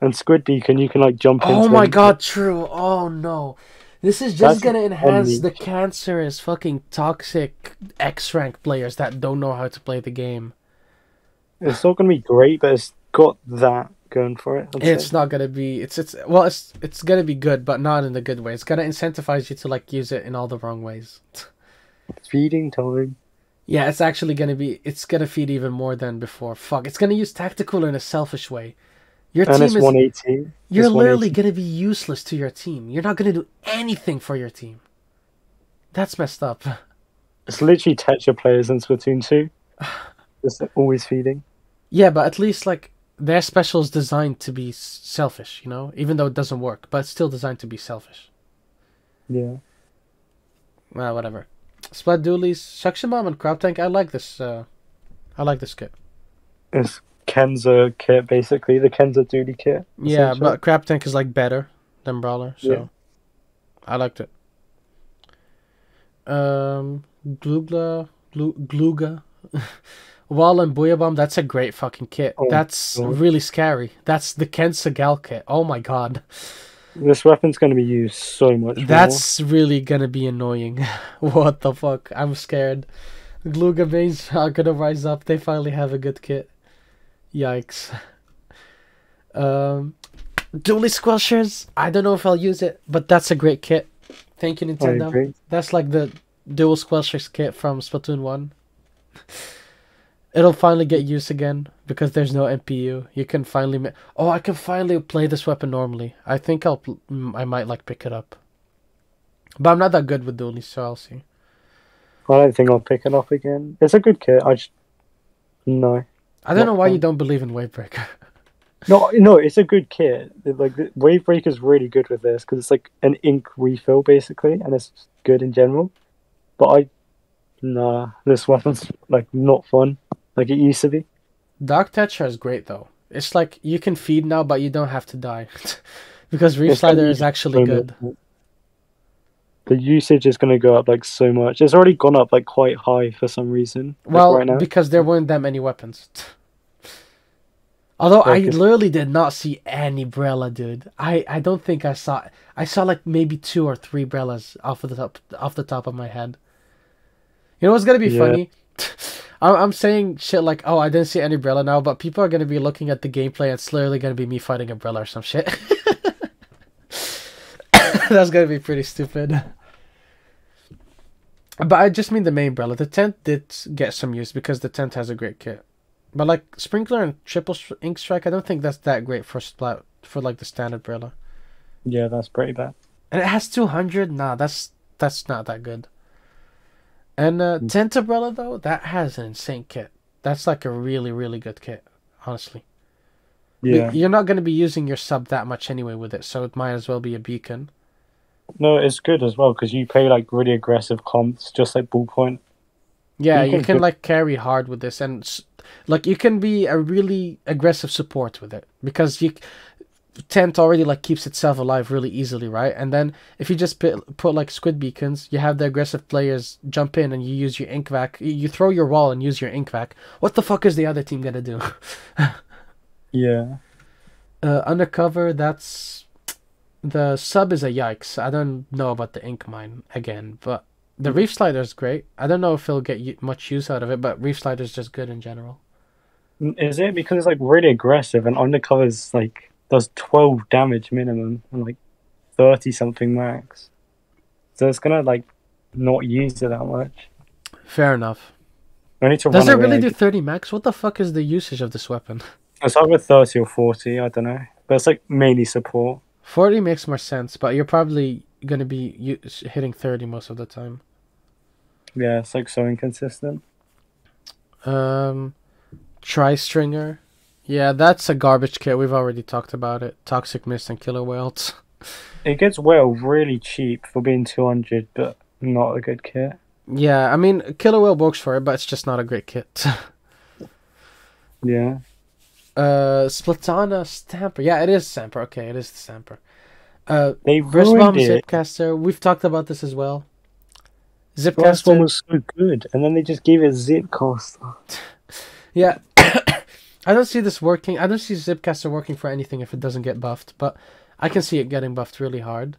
And Squid Beacon, you can like jump into Oh my him. god, true. Oh no. This is That's just gonna enhance only- the cancerous fucking toxic X rank players that don't know how to play the game. It's not gonna be great, but it's got that going for it. I'd It's say. not gonna be it's gonna be good, but not in the good way. It's gonna incentivize you to like use it in all the wrong ways. Feeding time. Yeah, it's actually gonna be. It's gonna feed even more than before. Fuck, it's gonna use tactical in a selfish way. Your And team it's is. 180. You're It's literally 180. gonna be useless to your team. You're not gonna do anything for your team. That's messed up. It's literally Tetra players in Splatoon 2. Just always feeding. Yeah, but at least like their special is designed to be selfish, you know, even though it doesn't work, but it's still designed to be selfish. Yeah. Well, whatever. Splat Doolies, Suction Bomb, and Crab Tank. I like this. I like this kit. It's Kenza kit, basically. The Kenza duty kit. Yeah, but Crab Tank is like better than Brawler, so Yeah. I liked it. Gluga, Wall and Booyah Bomb. That's a great fucking kit. Oh, That's God. really scary. That's the Ken Segal kit. Oh my god. This weapon's going to be used so much That's really gonna be annoying. What the fuck? I'm scared. Gluga mains are gonna rise up. They finally have a good kit. Yikes. Dually Squelchers. I don't know if I'll use it, but that's a great kit. Thank you, I Nintendo. agree. That's like the Dual Squelchers kit from Splatoon 1. It'll finally get used again because there's no MPU. You can finally oh, I can finally play this weapon normally. I think I might like pick it up. But I'm not that good with dualies, so I'll see. I don't think I'll pick it up again. It's a good kit. No. I don't know why fun. you don't believe in Wavebreaker. No, it's a good kit. Like the Wavebreaker's really good with this because it's like an ink refill basically, and it's good in general. But this weapon's like not fun like it used to be. Dark Tetra is great though. It's like you can feed now, but you don't have to die because Reef It's gonna Slider be is actually so good. much. The usage is going to go up like so much. It's already gone up like quite high for some reason. Like, Well, right now. because there weren't that many weapons. Although I Focus. literally did not see any Brella, dude. I don't think I saw. I saw like maybe 2 or 3 Brellas off the top of my head. You know what's gonna be Yeah. funny? I'm saying shit like, oh, I didn't see any Brella now, but people are gonna be looking at the gameplay and it's literally gonna be me fighting a Brella or some shit. That's gonna be pretty stupid. But I just mean the main Brella. The tent did get some use because the tent has a great kit. But like Sprinkler and Triple Ink Strike, I don't think that's that great for Splat for like the standard Brella. Yeah, that's pretty bad. And it has 200. Nah, that's not that good. And Tentabrella though, that has an insane kit. That's like a really, really good kit, honestly. Yeah. You're not going to be using your sub that much anyway with it, so it might as well be a beacon. No, it's good as well because you play like really aggressive comps, just like Ballpoint. Yeah, you Beacon's can good. like carry hard with this, and like you can be a really aggressive support with it because Tent already like keeps itself alive really easily, right? And then if you just put like squid beacons, you have the aggressive players jump in and you use your ink vac. You throw your wall and use your ink vac. What the fuck is the other team gonna do? Yeah. Undercover, that's the sub is a yikes. I don't know about the ink mine again, but the Reef Slider is great. I don't know if he'll get much use out of it, but Reef Slider is just good in general. Is it because it's like really aggressive and Undercover's like does 12 damage minimum and like 30 something max? So it's gonna like not use it that much. Fair enough. I need to Does run it really away. do 30 max? What the fuck is the usage of this weapon? It's either 30 or 40, I don't know. But it's like mainly support. 40 makes more sense, but you're probably going to be hitting 30 most of the time. Yeah, it's like so inconsistent. Tri-Stringer. Yeah, that's a garbage kit. We've already talked about it. Toxic Mist and Killer Whales. It gets well really cheap for being 200, but not a good kit. Yeah, I mean, Killer Whale works for it, but it's just not a great kit. Yeah. Splatana Stamper. Yeah, it is Stamper. Okay, it is the Stamper. They Burst Bomb ruined it. Zipcaster. We've talked about this as well. First Zipcaster. one was so good, and then they just gave it Zipcaster. Yeah. I don't see this working. I don't see Zipcaster working for anything if it doesn't get buffed, but I can see it getting buffed really hard.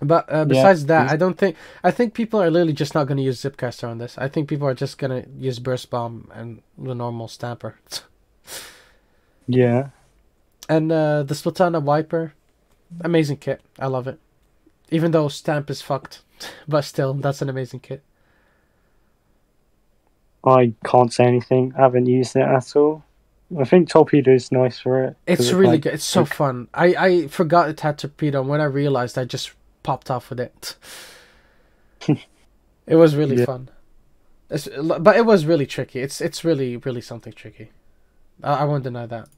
But besides that, I think people are literally just not going to use Zipcaster on this. I think people are just going to use Burst Bomb and the normal Stamper. Yeah. And the Splatana Wiper, amazing kit. I love it. Even though Stamp is fucked, but still, that's an amazing kit. I can't say anything. I haven't used it at all. I think Torpedo is nice for it. It's 'Cause really like, good. It's so fun. I forgot it had torpedo, and when I realized, I just popped off with it. It was really yeah, fun. But it was really tricky. It's really something tricky. I won't deny that.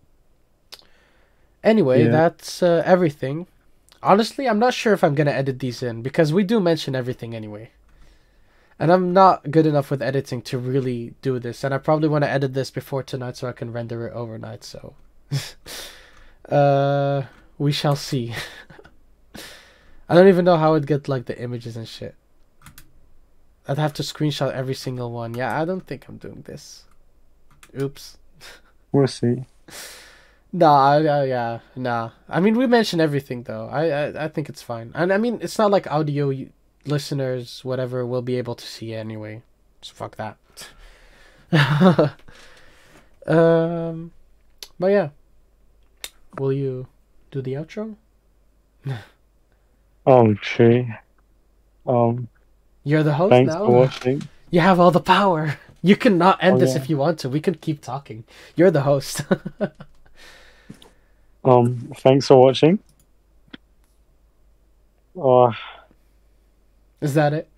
Anyway, yeah. that's everything. Honestly, I'm not sure if I'm gonna edit these in because we do mention everything anyway. And I'm not good enough with editing to really do this. And I probably want to edit this before tonight so I can render it overnight. So, we shall see. I don't even know how I'd get like the images and shit. I'd have to screenshot every single one. Yeah, I don't think I'm doing this. Oops. We'll see. Nah, yeah, nah. I mean, we mentioned everything though. I think it's fine. And I mean, it's not like audio listeners, whatever, will be able to see it anyway. So fuck that. But yeah. Will you do the outro? Oh, true. You're the host Thanks now. for watching. You have all the power. You can not end Oh, this yeah. if you want to. We can keep talking. You're the host. Thanks for watching. Is that it?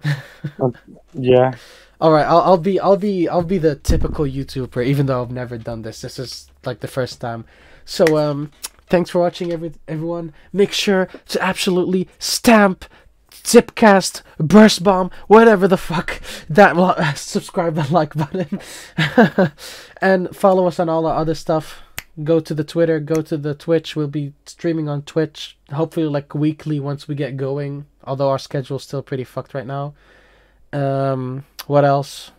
Yeah. All right, I'll be the typical YouTuber, even though I've never done this. This is like the first time. So thanks for watching, everyone. Make sure to absolutely stamp Zipcast, Burst Bomb, whatever the fuck that subscribe and like button, and follow us on all our other stuff. Go to the Twitter, go to the Twitch. We'll be streaming on Twitch, hopefully like weekly once we get going. Although our schedule's still pretty fucked right now. What else?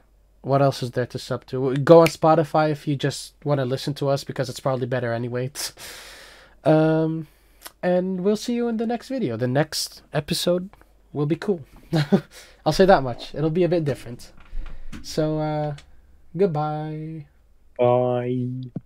What else is there to sub to? Go on Spotify if you just want to listen to us because it's probably better anyway. And we'll see you in the next video. The next episode will be cool. I'll say that much. It'll be a bit different. So, goodbye. Bye.